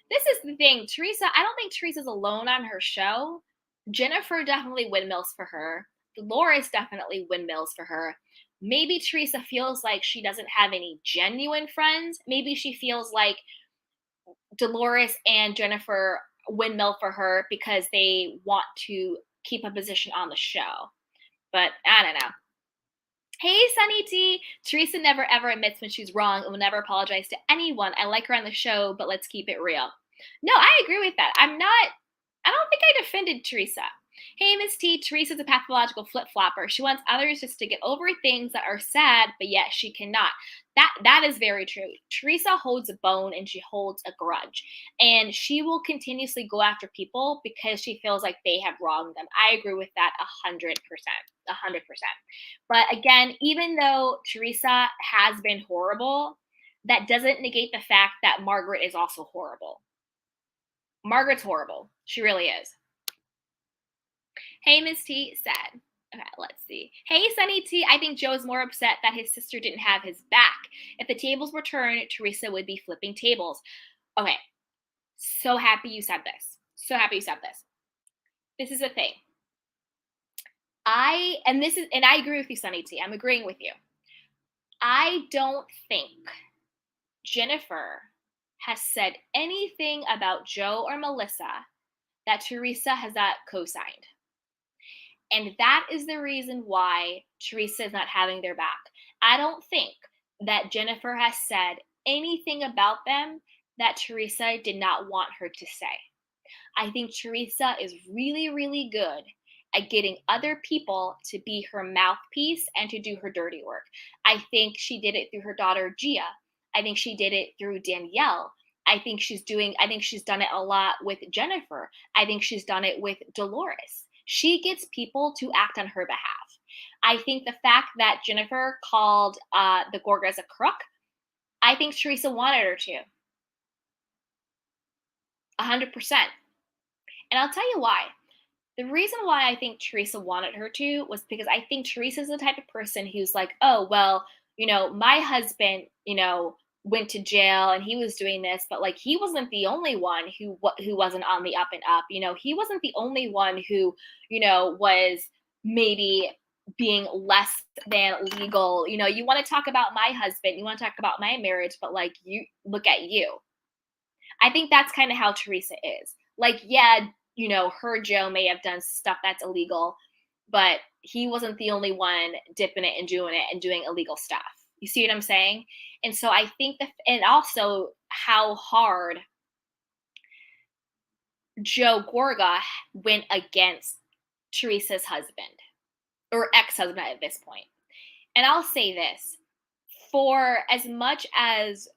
This is the thing. Teresa, I don't think Teresa's alone on her show. Jennifer definitely windmills for her. Dolores definitely windmills for her. Maybe Teresa feels like she doesn't have any genuine friends. Maybe she feels like Dolores and Jennifer windmill for her because they want to keep a position on the show. But I don't know. Hey, Sunny T. Teresa never ever admits when she's wrong and will never apologize to anyone. I like her on the show, but let's keep it real. No, I agree with that. I don't think I defended Teresa. Hey, Miss T, Teresa's a pathological flip-flopper. She wants others just to get over things that are sad, but yet she cannot. That is very true. Teresa holds a bone and she holds a grudge. And she will continuously go after people because she feels like they have wronged them. I agree with that 100%. 100%. But again, even though Teresa has been horrible, that doesn't negate the fact that Margaret is also horrible. Margaret's horrible. She really is. Hey, Miss T said, Okay, let's see. Hey, Sunny T. I think Joe's more upset that his sister didn't have his back. If the tables were turned, Teresa would be flipping tables. Okay, so happy you said this. So happy you said this. This is the thing. And I agree with you, Sunny T. I'm agreeing with you. I don't think Jennifer has said anything about Joe or Melissa that Teresa has not co-signed. And that is the reason why Teresa is not having their back. I don't think that Jennifer has said anything about them that Teresa did not want her to say. I think Teresa is really, really good at getting other people to be her mouthpiece and to do her dirty work. I think she did it through her daughter Gia. I think she did it through Danielle. I think she's done it a lot with Jennifer. I think she's done it with Dolores. She gets people to act on her behalf. I think the fact that Jennifer called the Gorgas a crook, I think Teresa wanted her to. 100%. And I'll tell you why. The reason why I think Teresa wanted her to was because I think Teresa's the type of person who's like, oh, well, my husband, went to jail and he was doing this, but like he wasn't the only one who wasn't on the up and up. He wasn't the only one who, was maybe being less than legal. You want to talk about my husband, you want to talk about my marriage, but like you look at you. I think that's kind of how Teresa is. Like, yeah, her Joe may have done stuff that's illegal, but he wasn't the only one dipping it and doing illegal stuff. You see what I'm saying? And so I think and also how hard Joe Gorga went against Teresa's husband or ex-husband at this point. And I'll say this, for as much as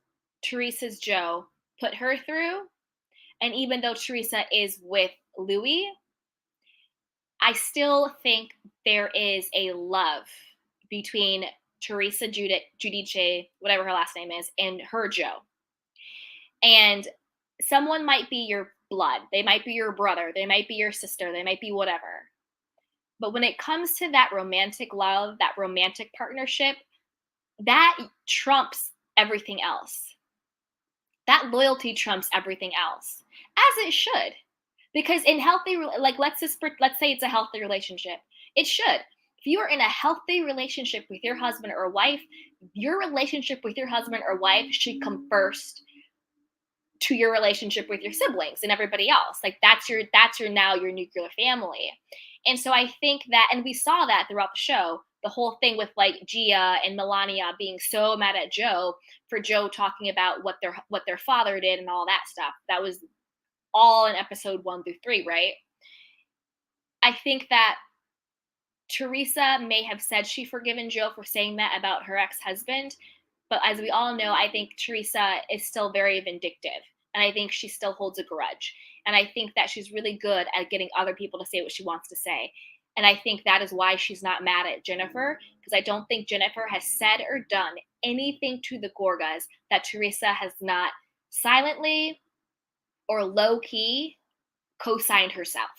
Teresa's Joe put her through, and even though Teresa is with Louis, I still think there is a love between Teresa Giudice, whatever her last name is, and her Joe. And someone might be your blood. They might be your brother. They might be your sister. They might be whatever. But when it comes to that romantic love, that romantic partnership, that trumps everything else. That loyalty trumps everything else, as it should. Because in healthy, like let's say it's a healthy relationship, it should. If you are in a healthy relationship with your husband or wife, your relationship with your husband or wife should come first to your relationship with your siblings and everybody else. Like that's your now your nuclear family. And so I think that, and we saw that throughout the show, the whole thing with like Gia and Melania being so mad at Joe for Joe talking about what their father did and all that stuff. That was all in episode 1 through 3, right? I think that Teresa may have said she forgiven Joe for saying that about her ex-husband, but as we all know, I think Teresa is still very vindictive, and I think she still holds a grudge. And I think that she's really good at getting other people to say what she wants to say. And I think that is why she's not mad at Jennifer, because I don't think Jennifer has said or done anything to the Gorgas that Teresa has not silently or low-key co-signed herself.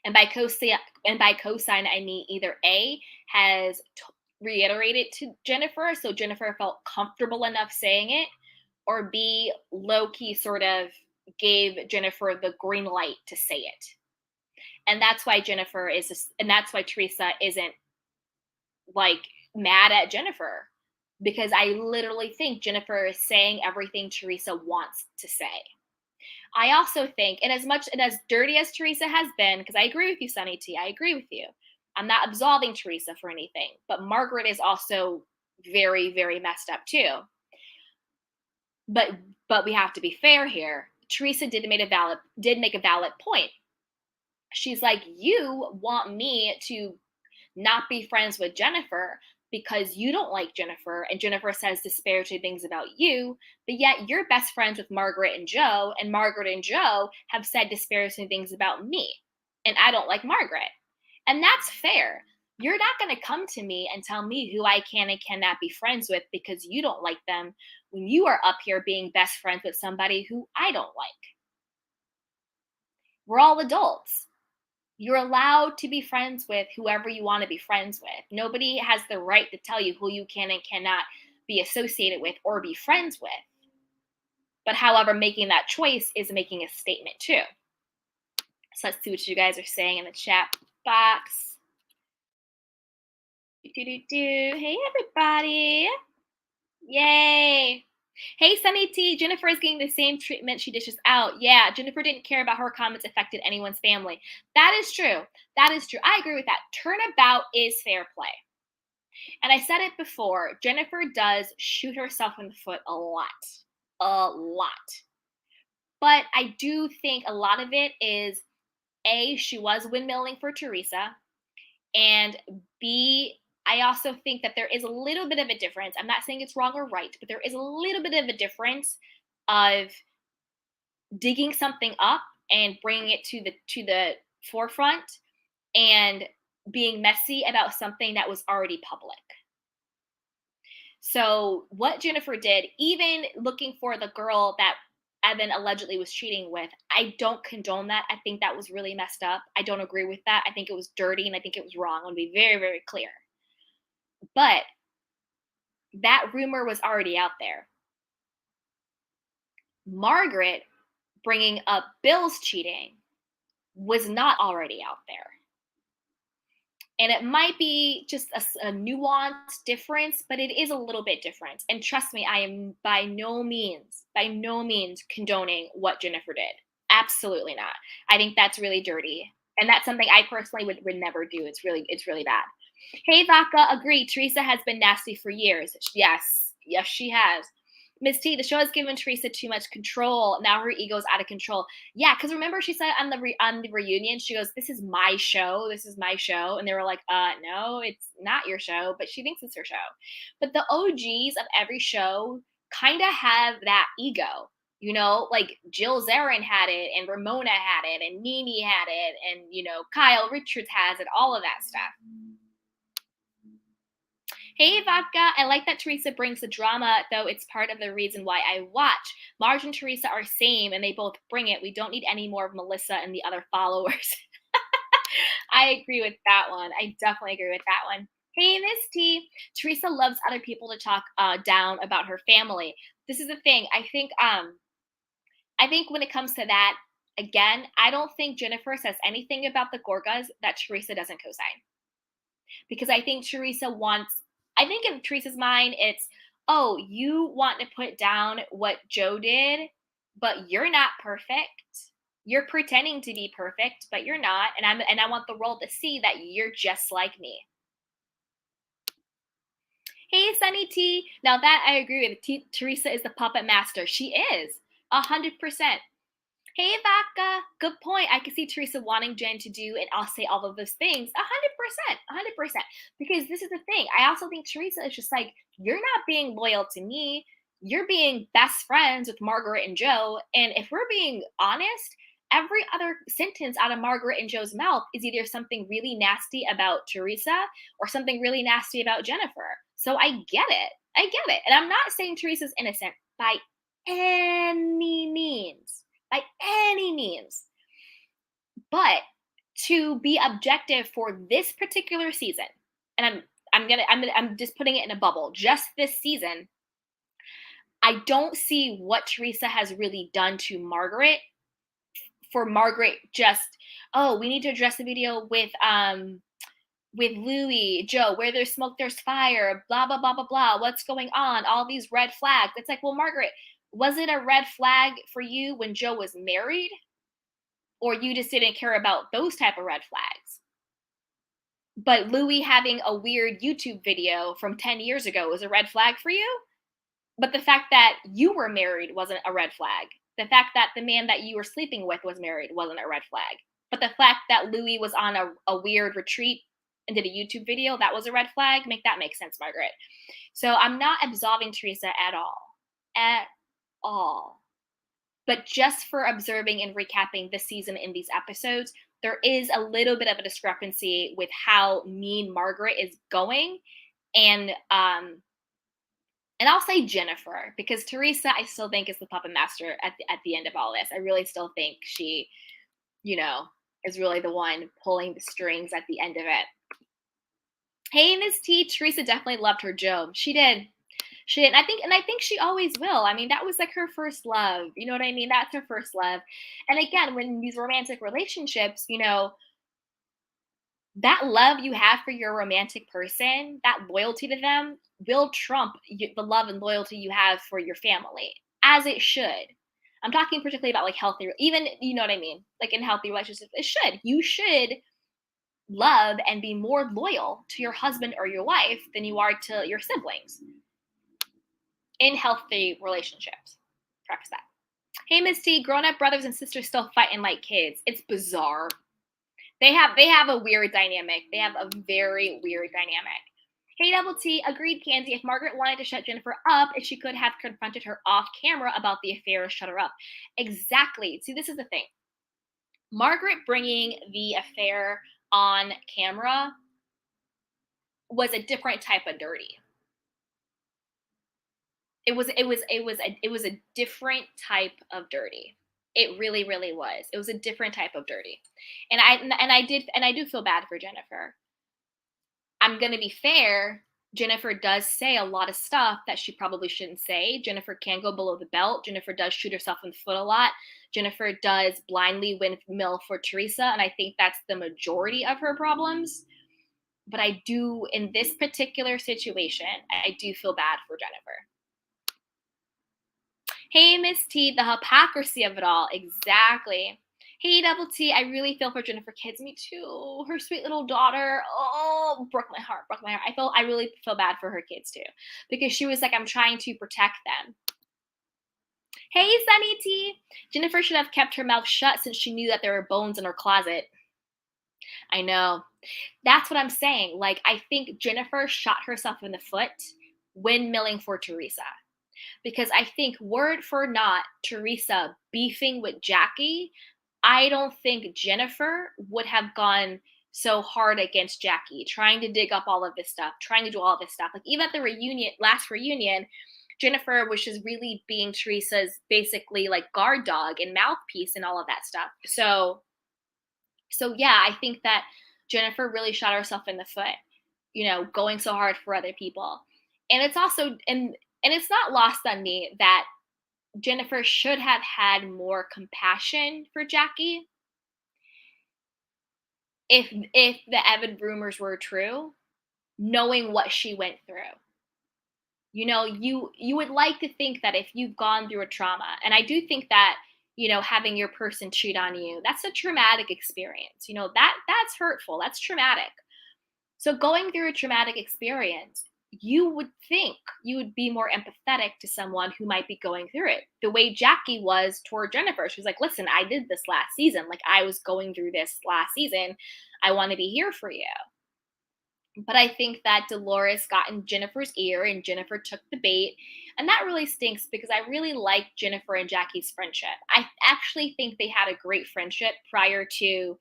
And by co-sign, I mean either A, has reiterated to Jennifer, so Jennifer felt comfortable enough saying it, or B, low-key sort of gave Jennifer the green light to say it. And that's why that's why Teresa isn't like mad at Jennifer, because I literally think Jennifer is saying everything Teresa wants to say. I also think, and as dirty as Teresa has been, because I agree with you, Sunny T, I agree with you. I'm not absolving Teresa for anything, but Margaret is also very, very messed up too. But we have to be fair here. Teresa did make a valid point. She's like, you want me to not be friends with Jennifer because you don't like Jennifer, and Jennifer says disparaging things about you, but yet you're best friends with Margaret and Joe, and Margaret and Joe have said disparaging things about me, and I don't like Margaret. And that's fair. You're not going to come to me and tell me who I can and cannot be friends with because you don't like them when you are up here being best friends with somebody who I don't like. We're all adults. You're allowed to be friends with whoever you want to be friends with. Nobody has the right to tell you who you can and cannot be associated with or be friends with. But however, making that choice is making a statement too. So let's see what you guys are saying in the chat box. Hey, everybody. Yay. Hey, Sunny T. Jennifer is getting the same treatment she dishes out. Yeah, Jennifer didn't care about her comments affected anyone's family. That is true. That is true. I agree with that. Turnabout is fair play. And I said it before, Jennifer does shoot herself in the foot a lot. A lot. But I do think a lot of it is A, she was windmilling for Teresa. And B, I also think that there is a little bit of a difference. I'm not saying it's wrong or right, but there is a little bit of a difference of digging something up and bringing it to the forefront and being messy about something that was already public. So what Jennifer did, even looking for the girl that Evan allegedly was cheating with, I don't condone that. I think that was really messed up. I don't agree with that. I think it was dirty and I think it was wrong. I want to be very, very clear. But that rumor was already out there. Margaret bringing up Bill's cheating was not already out there. And it might be just a nuanced difference, but it is a little bit different. And trust me, I am by no means condoning what Jennifer did. Absolutely not. I think that's really dirty. And that's something I personally would never do. It's really bad. Hey, Vodka, agree. Teresa has been nasty for years. Yes, she has. Miss T, the show has given Teresa too much control. Now her ego's out of control. Yeah, because remember she said on the reunion, she goes, "This is my show. This is my show," and they were like, no, it's not your show," but she thinks it's her show. But the OGs of every show kind of have that ego. Like Jill Zarin had it, and Ramona had it, and Mimi had it, and Kyle Richards has it. All of that stuff. Hey, Vodka. I like that Teresa brings the drama, though it's part of the reason why I watch. Marge and Teresa are same, and they both bring it. We don't need any more of Melissa and the other followers. I agree with that one. I definitely agree with that one. Hey, Miss T. Teresa loves other people to talk down about her family. This is the thing. I think when it comes to that, again, I don't think Jennifer says anything about the Gorgas that Teresa doesn't co-sign. Because I think in Teresa's mind, it's, oh, you want to put down what Joe did, but you're not perfect. You're pretending to be perfect, but you're not. And I want the world to see that you're just like me. Hey, Sunny T. Now that I agree with, Teresa is the puppet master. She is 100%. Hey, Vodka, good point. I can see Teresa wanting Jen to do and I'll say all of those things. 100%. Because this is the thing. I also think Teresa is just like, you're not being loyal to me. You're being best friends with Margaret and Joe. And if we're being honest, every other sentence out of Margaret and Joe's mouth is either something really nasty about Teresa or something really nasty about Jennifer. So I get it. And I'm not saying Teresa's innocent by any means. But to be objective for this particular season, and I'm just putting it in a bubble, just this season, I don't see what Teresa has really done to Margaret for Margaret just, oh, we need to address the video with Louis, Joe, where there's smoke, there's fire, blah, blah, blah, blah, blah. What's going on? All these red flags. It's like, well, Margaret, was it a red flag for you when Joe was married? Or you just didn't care about those type of red flags? But Louis having a weird YouTube video from 10 years ago was a red flag for you? But the fact that you were married wasn't a red flag. The fact that the man that you were sleeping with was married wasn't a red flag. But the fact that Louis was on a weird retreat and did a YouTube video, that was a red flag. Make that make sense, Margaret. So I'm not absolving Teresa at all. At all. But just for observing and recapping this season in these episodes, there is a little bit of a discrepancy with how mean Margaret is going. And I'll say Jennifer, because Teresa, I still think is the puppet master at the end of all this. I really still think she, is really the one pulling the strings at the end of it. Hey, Miss T, Teresa definitely loved her Job. She did. She did. And I think she always will. I mean, that was like her first love. You know what I mean? That's her first love. And again, when these romantic relationships, that love you have for your romantic person, that loyalty to them will trump the love and loyalty you have for your family, as it should. I'm talking particularly about like healthy, even, you know what I mean? Like in healthy relationships, it should. You should love and be more loyal to your husband or your wife than you are to your siblings in healthy relationships. Preface that. Hey, Miss T, grown up brothers and sisters still fighting like kids. It's bizarre. They have a weird dynamic. They have a very weird dynamic. Hey, Double T, agreed, Candy. If Margaret wanted to shut Jennifer up, if she could have confronted her off camera about the affair, shut her up. Exactly. See, this is the thing. Margaret bringing the affair on camera was a different type of dirty. It was a different type of dirty. It really, really was. It was a different type of dirty. And I do feel bad for Jennifer. I'm gonna be fair. Jennifer does say a lot of stuff that she probably shouldn't say. Jennifer can go below the belt. Jennifer does shoot herself in the foot a lot. Jennifer does blindly windmill for Teresa, and I think that's the majority of her problems. But I do, in this particular situation, I do feel bad for Jennifer. Hey, Miss T, the hypocrisy of it all. Exactly. Hey, Double T, I really feel for Jennifer Kids. Me too. Her sweet little daughter. Oh, broke my heart. Broke my heart. I really feel bad for her kids too, because she was like, I'm trying to protect them. Hey, Sunny T. Jennifer should have kept her mouth shut since she knew that there were bones in her closet. I know. That's what I'm saying. Like, I think Jennifer shot herself in the foot windmilling for Teresa. Because I think, word for not, Teresa beefing with Jackie, I don't think Jennifer would have gone so hard against Jackie, trying to dig up all of this stuff, trying to do all this stuff. Like, even at the last reunion, Jennifer was just really being Teresa's basically like guard dog and mouthpiece and all of that stuff. So yeah, I think that Jennifer really shot herself in the foot, going so hard for other people. And it's also, and it's not lost on me that Jennifer should have had more compassion for Jackie if the Evan rumors were true, knowing what she went through. You would like to think that if you've gone through a trauma, and I do think that, having your person cheat on you, that's a traumatic experience. That's hurtful, that's traumatic. So going through a traumatic experience, you would think you would be more empathetic to someone who might be going through it. The way Jackie was toward Jennifer, she was like, listen, I did this last season. Like, I was going through this last season. I want to be here for you. But I think that Dolores got in Jennifer's ear and Jennifer took the bait. And that really stinks because I really like Jennifer and Jackie's friendship. I actually think they had a great friendship prior to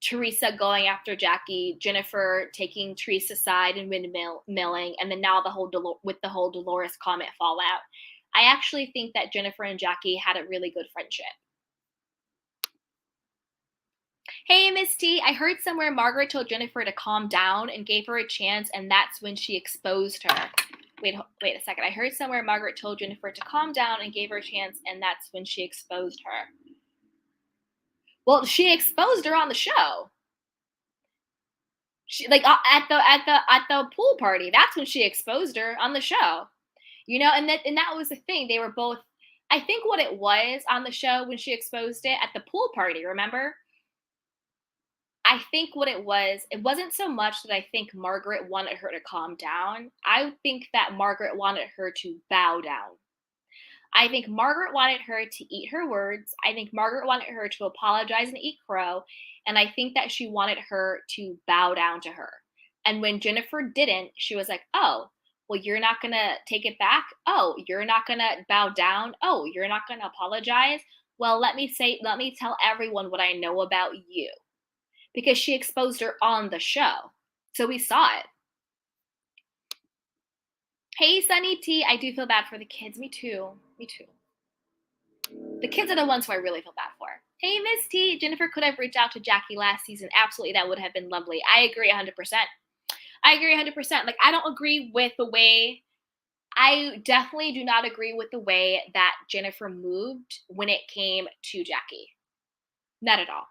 Teresa going after Jackie, Jennifer taking Teresa's side and windmilling, and then now with the whole Dolores comment fallout. I actually think that Jennifer and Jackie had a really good friendship. Hey, Miss T, I heard somewhere Margaret told Jennifer to calm down and gave her a chance, and that's when she exposed her. Wait a second. I heard somewhere Margaret told Jennifer to calm down and gave her a chance, and that's when she exposed her. Well, she exposed her on the show. She, like, at the pool party. That's when she exposed her on the show. And that was the thing. They were both, I think what it was on the show when she exposed it at the pool party, remember? I think what it wasn't so much that I think Margaret wanted her to calm down. I think that Margaret wanted her to bow down. I think Margaret wanted her to eat her words. I think Margaret wanted her to apologize and eat crow. And I think that she wanted her to bow down to her. And when Jennifer didn't, she was like, oh, well, you're not going to take it back? Oh, you're not going to bow down? Oh, you're not going to apologize? Well, let me tell everyone what I know about you. Because she exposed her on the show. So we saw it. Hey, Sunny T, I do feel bad for the kids. Me too. The kids are the ones who I really feel bad for. Hey, Miss T, Jennifer could have reached out to Jackie last season. Absolutely, that would have been lovely. I agree 100%. I agree 100%. Like, I don't agree with the way, I definitely do not agree with the way that Jennifer moved when it came to Jackie. Not at all.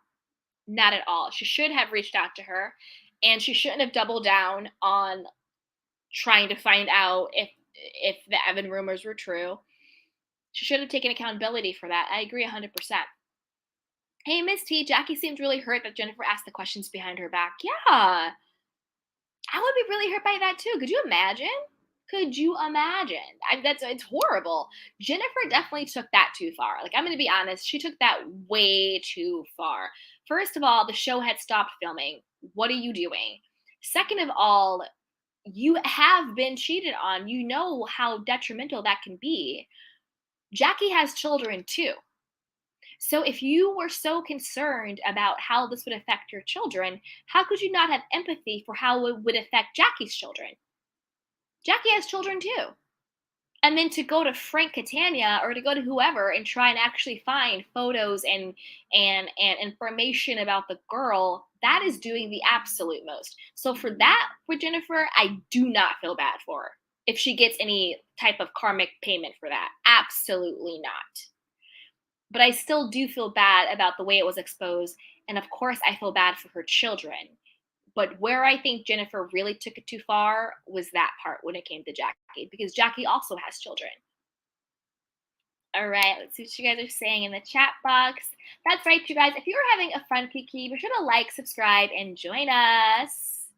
Not at all. She should have reached out to her, and she shouldn't have doubled down on trying to find out if the Evan rumors were true. She should have taken accountability for that. I agree 100%. Hey, Miss T, Jackie seemed really hurt that Jennifer asked the questions behind her back. Yeah, I would be really hurt by that too. Could you imagine? Could you imagine? It's horrible. Jennifer definitely took that too far. Like, I'm going to be honest, she took that way too far. First of all, the show had stopped filming. What are you doing? Second of all, you have been cheated on. You know how detrimental that can be. Jackie has children too. So if you were so concerned about how this would affect your children, how could you not have empathy for how it would affect Jackie's children? Jackie has children too. And then to go to Frank Catania or to go to whoever and try and actually find photos and information about the girl, that is doing the absolute most. So for that, for Jennifer, I do not feel bad for her if she gets any type of karmic payment for that. Absolutely not. But I still do feel bad about the way it was exposed. And of course, I feel bad for her children. But where I think Jennifer really took it too far was that part when it came to Jackie, because Jackie also has children. All right, let's see what you guys are saying in the chat box. That's right, you guys. If you're having a fun kiki, be sure to like, subscribe, and join us.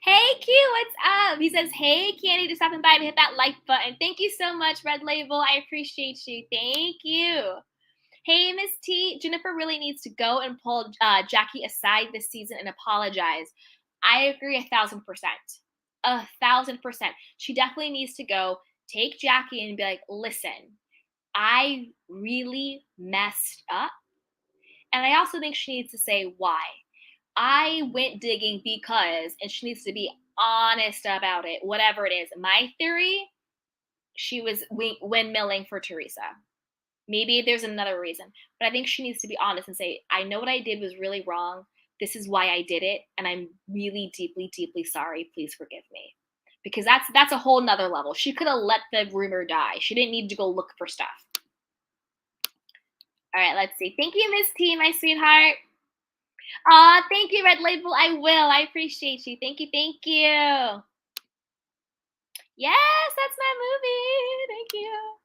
Hey, Q, what's up? He says, hey, Candy, just stopping by to hit that like button. Thank you so much, Red Label. I appreciate you. Thank you. Hey, Miss T, Jennifer really needs to go and pull Jackie aside this season and apologize. I agree 1,000%. 1,000%. She definitely needs to go take Jackie and be like, listen, I really messed up. And I also think she needs to say why. I went digging because, and she needs to be honest about it, whatever it is. My theory, she was windmilling for Teresa. Maybe there's another reason, but I think she needs to be honest and say, I know what I did was really wrong. This is why I did it. And I'm really deeply, deeply sorry. Please forgive me. Because that's a whole nother level. She could have let the rumor die. She didn't need to go look for stuff. All right, let's see. Thank you, Miss T, my sweetheart. Thank you, Red Label. I will. I appreciate you. Thank you. Thank you. Yes, that's my movie. Thank you.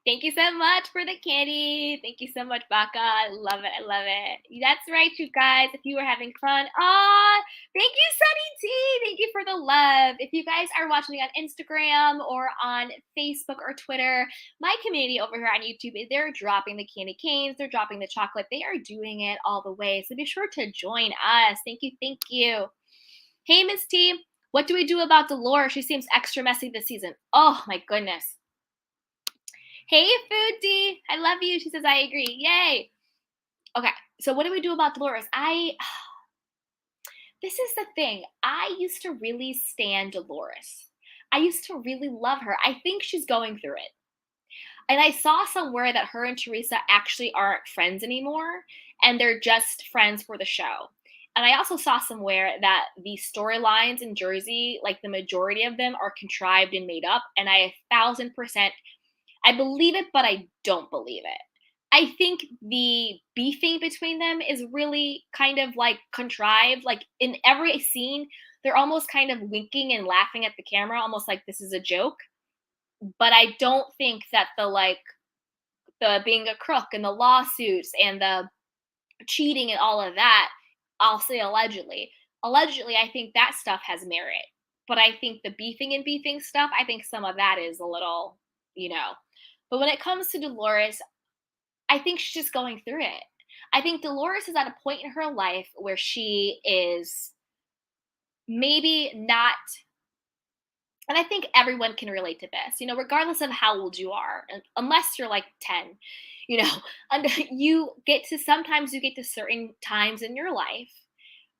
Thank you so much for the candy. Thank you so much, Baka. I love it. I love it. That's right, you guys. If you were having fun, thank you, Sunny T. Thank you for the love. If you guys are watching on Instagram or on Facebook or Twitter, my community over here on YouTube, they're dropping the candy canes. They're dropping the chocolate. They are doing it all the way. So be sure to join us. Thank you. Thank you. Hey, Miss T. What do we do about Dolores? She seems extra messy this season. Oh, my goodness. Hey, Foodie. I love you. She says, I agree. Yay. Okay, so what do we do about Dolores? This is the thing. I used to really stan Dolores. I used to really love her. I think she's going through it. And I saw somewhere that her and Teresa actually aren't friends anymore, and they're just friends for the show. And I also saw somewhere that the storylines in Jersey, like the majority of them, are contrived and made up. And I 1,000%, I believe it, but I don't believe it. I think the beefing between them is really kind of like contrived. Like in every scene, they're almost kind of winking and laughing at the camera, almost like this is a joke. But I don't think that the being a crook and the lawsuits and the cheating and all of that, I'll say allegedly. Allegedly, I think that stuff has merit. But I think the beefing stuff, I think some of that is a little, But when it comes to Dolores, I think she's just going through it. I think Dolores is at a point in her life where she is maybe not, and I think everyone can relate to this, regardless of how old you are, unless you're like 10, and sometimes you get to certain times in your life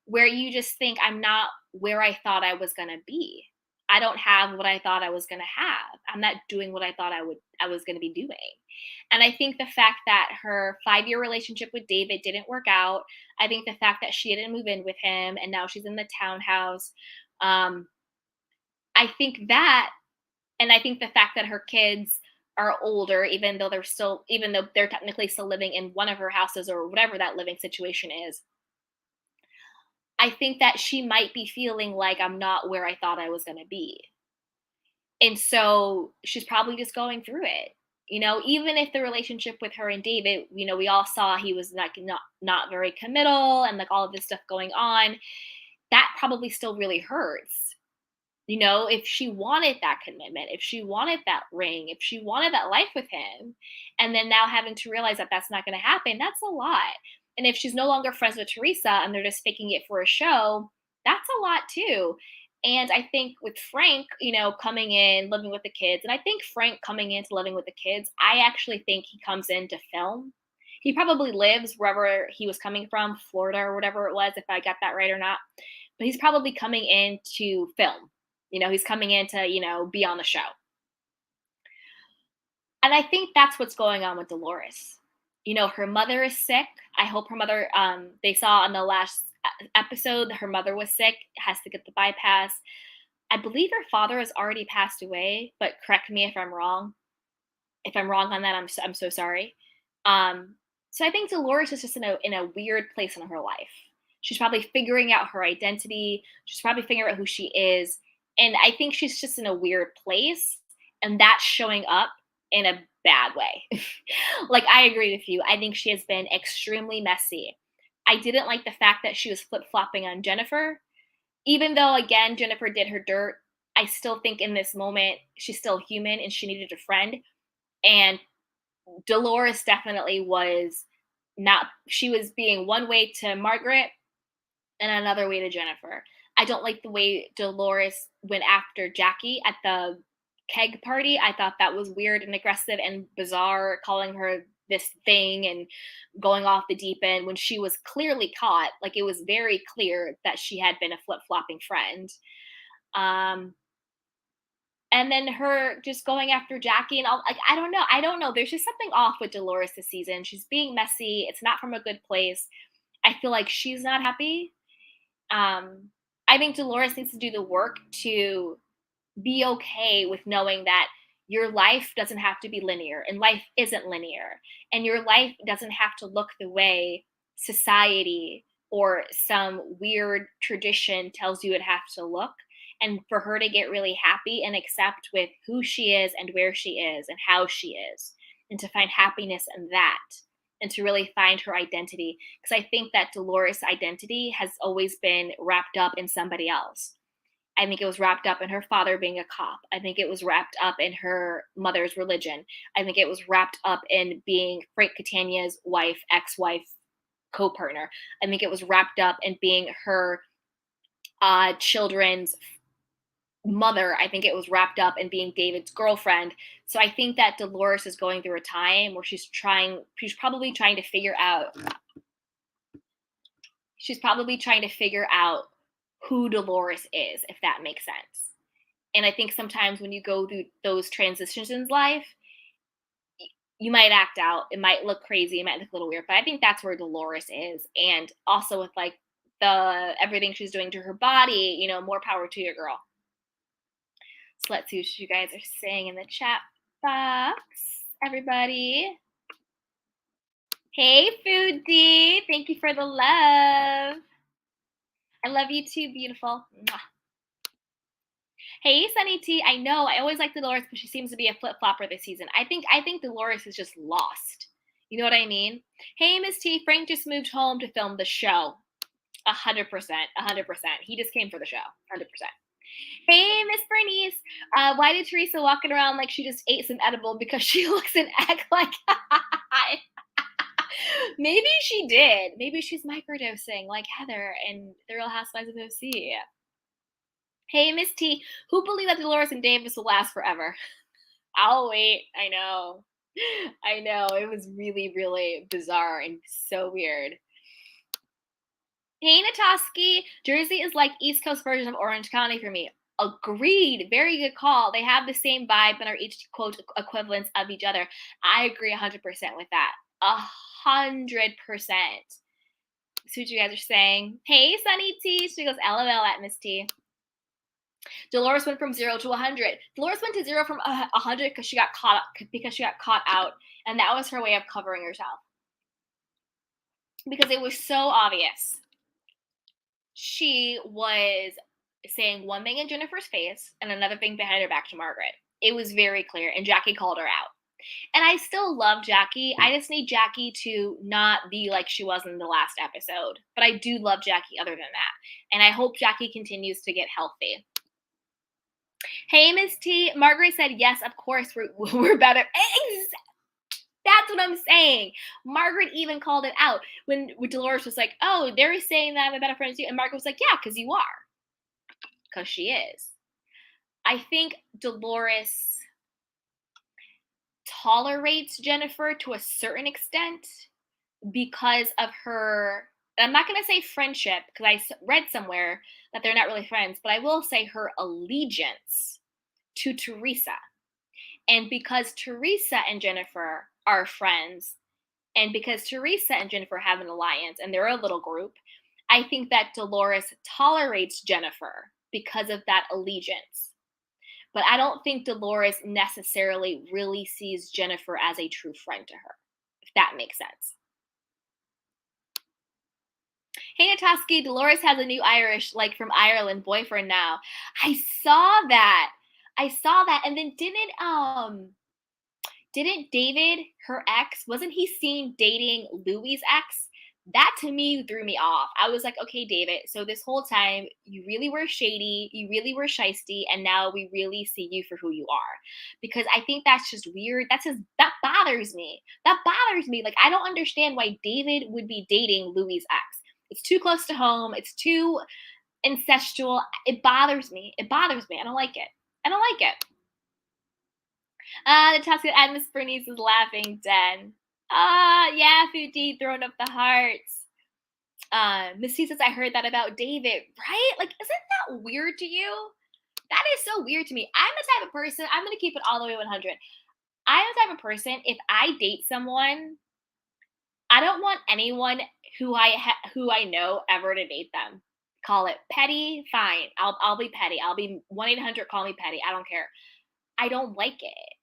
where you just think, I'm not where I thought I was going to be. I don't have what I thought I was going to have. I'm not doing what I thought I was going to be doing. And I think the fact that her 5-year relationship with David didn't work out, I think the fact that she didn't move in with him and now she's in the townhouse, um, I think that, and I think the fact that her kids are older, even though they're technically still living in one of her houses or whatever that living situation is, I think that she might be feeling like I'm not where I thought I was going to be. And so she's probably just going through it. Even if the relationship with her and David, we all saw he was like not very committal and like all of this stuff going on, that probably still really hurts. If she wanted that commitment, if she wanted that ring, if she wanted that life with him, and then now having to realize that that's not going to happen, that's a lot. And if she's no longer friends with Teresa and they're just faking it for a show, that's a lot too. And I think with Frank, coming in, living with the kids, and I think Frank coming into living with the kids, I actually think he comes in to film. He probably lives wherever he was coming from, Florida or whatever it was, if I got that right or not. But he's probably coming in to film. He's coming in to, be on the show. And I think that's what's going on with Dolores. Her mother is sick. I hope her mother, they saw on the last episode, her mother was sick, has to get the bypass. I believe her father has already passed away, but correct me if I'm wrong. If I'm wrong on that, I'm so sorry. So I think Dolores is just in a weird place in her life. She's probably figuring out her identity. She's probably figuring out who she is. And I think she's just in a weird place. And that's showing up in a bad way. Like, I agree with you. I think she has been extremely messy. I didn't like the fact that she was flip flopping on Jennifer. Even though, again, Jennifer did her dirt, I still think in this moment, she's still human and she needed a friend. And Dolores definitely was not, she was being one way to Margaret and another way to Jennifer. I don't like the way Dolores went after Jackie at the keg party. I thought that was weird and aggressive and bizarre, calling her this thing and going off the deep end when she was clearly caught. Like, it was very clear that she had been a flip-flopping friend. And then her just going after Jackie and all, like, I don't know. I don't know. There's just something off with Dolores this season. She's being messy. It's not from a good place. I feel like she's not happy. I think Dolores needs to do the work to be okay with knowing that your life doesn't have to be linear and life isn't linear. And your life doesn't have to look the way society or some weird tradition tells you it has to look. And for her to get really happy and accept with who she is and where she is and how she is, and to find happiness in that, and to really find her identity. Because I think that Dolores' identity has always been wrapped up in somebody else. I think it was wrapped up in her father being a cop. I think it was wrapped up in her mother's religion. I think it was wrapped up in being Frank Catania's wife, ex-wife, co-partner. I think it was wrapped up in being her children's mother. I think it was wrapped up in being David's girlfriend. So I think that Dolores is going through a time where she's probably trying to figure out who Dolores is, if that makes sense. And I think sometimes when you go through those transitions in life, you might act out. It might look crazy. It might look a little weird, but I think that's where Dolores is. And also with like everything she's doing to her body, more power to your girl. So let's see what you guys are saying in the chat box, everybody. Hey, Foodie. Thank you for the love. I love you too, beautiful. Mwah. Hey, Sunny T. I know. I always like Dolores, but she seems to be a flip-flopper this season. I think Dolores is just lost. You know what I mean? Hey, Miss T. Frank just moved home to film the show. 100%. 100%. He just came for the show. 100%. Hey, Miss Bernice. Why did Teresa walking around like she just ate some edible because she looks and acts like... Maybe she did. Maybe she's microdosing like Heather and The Real Housewives of OC. Hey, Miss T, who believed that Dolores and Davis will last forever? I'll wait. I know. It was really, really bizarre and so weird. Hey, Natoski. Jersey is like East Coast version of Orange County for me. Agreed. Very good call. They have the same vibe and are each quote equivalents of each other. I agree 100% with that. 100%. See what you guys are saying. Hey, Sunny T. She goes, LOL at Miss T. Dolores went from 0 to 100. Dolores went to 0 from 100 because she got caught out, and that was her way of covering herself because it was so obvious. She was saying one thing in Jennifer's face and another thing behind her back to Margaret. It was very clear, and Jackie called her out. And I still love Jackie. I just need Jackie to not be like she was in the last episode. But I do love Jackie other than that. And I hope Jackie continues to get healthy. Hey, Miss T. Margaret said, yes, of course, we're better. That's what I'm saying. Margaret even called it out when Dolores was like, oh, they're saying that I'm a better friend too. And Margaret was like, yeah, because you are. Because she is. I think Dolores tolerates Jennifer to a certain extent because of her, I'm not going to say friendship because I read somewhere that they're not really friends, but I will say her allegiance to Teresa. And because Teresa and Jennifer are friends, and because Teresa and Jennifer have an alliance and they're a little group, I think that Dolores tolerates Jennifer because of that allegiance. But I don't think Dolores necessarily really sees Jennifer as a true friend to her, if that makes sense. Hey, Nataski, Dolores has a new Irish, like from Ireland, boyfriend now. I saw that. And then didn't David, her ex, wasn't he seen dating Louis' ex? That to me threw me off. I was like, okay, David, so this whole time you really were shady, you really were shisty, and now we really see you for who you are. Because I think that's just weird. That bothers me. That bothers me. Like, I don't understand why David would be dating Louis' ex. It's too close to home. It's too incestual. It bothers me. I don't like it. The task at Miss Bernice is laughing dead. Yeah, Fuji throwing up the hearts. Miss T says, I heard that about David, right? Like, isn't that weird to you? That is so weird to me. I'm the type of person, I'm going to keep it all the way 100. I'm the type of person, if I date someone, I don't want anyone who I know ever to date them. Call it petty, fine. I'll be petty. I'll be 1-800 call me petty. I don't care. I don't like it.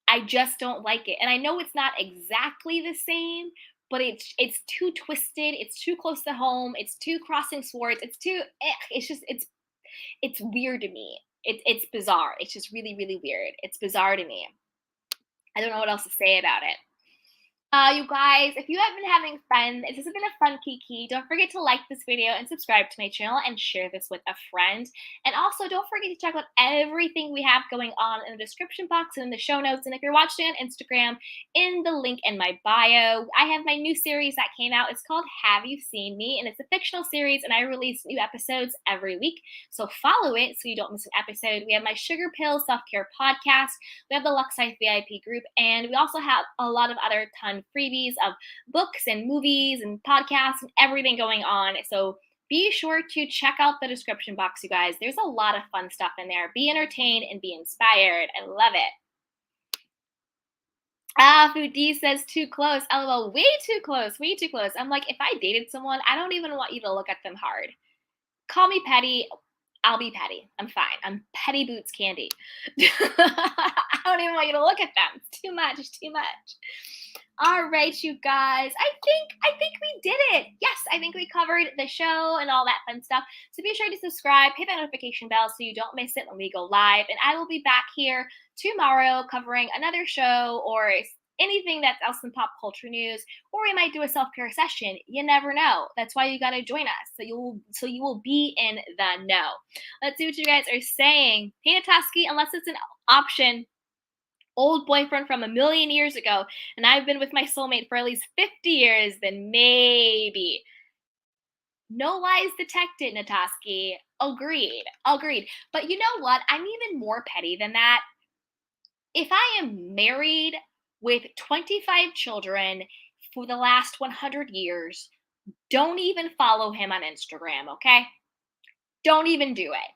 I just don't like it. And I know it's not exactly the same, but it's too twisted. It's too close to home. It's too crossing swords. It's too. It's just it's weird to me. It's bizarre. It's just really really weird. It's bizarre to me. I don't know what else to say about it. You guys, if you have been having fun, if this has been a fun kiki, don't forget to like this video and subscribe to my channel and share this with a friend. And also, don't forget to check out everything we have going on in the description box and in the show notes. And if you're watching on Instagram, in the link in my bio, I have my new series that came out. It's called Have You Seen Me? And it's a fictional series, and I release new episodes every week. So follow it so you don't miss an episode. We have my Sugar Pill Self-Care podcast. We have the Lux Life VIP group, and we also have a lot of other freebies of books and movies and podcasts and everything going on. So be sure to check out the description box, you guys. There's a lot of fun stuff in there. Be entertained and be inspired. I love it. Foodie says too close. LOL, way too close. I'm like, if I dated someone, I don't even want you to look at them hard. Call me petty. I'll be petty. I'm fine. I'm petty boots candy. I don't even want you to look at them. It's too much. All right, you guys. I think we did it. Yes, I think we covered the show and all that fun stuff. So be sure to subscribe, hit that notification bell so you don't miss it when we go live. And I will be back here tomorrow covering another show or anything that's else in pop culture news, or we might do a self-care session. You never know. That's why you got to join us. So you will be in the know. Let's see what you guys are saying. Hey, Nataski, unless it's an option, old boyfriend from a million years ago, and I've been with my soulmate for at least 50 years, then maybe. No lies detected, Nataski. Agreed. But you know what? I'm even more petty than that. If I am married with 25 children for the last 100 years, don't even follow him on Instagram, okay? Don't even do it.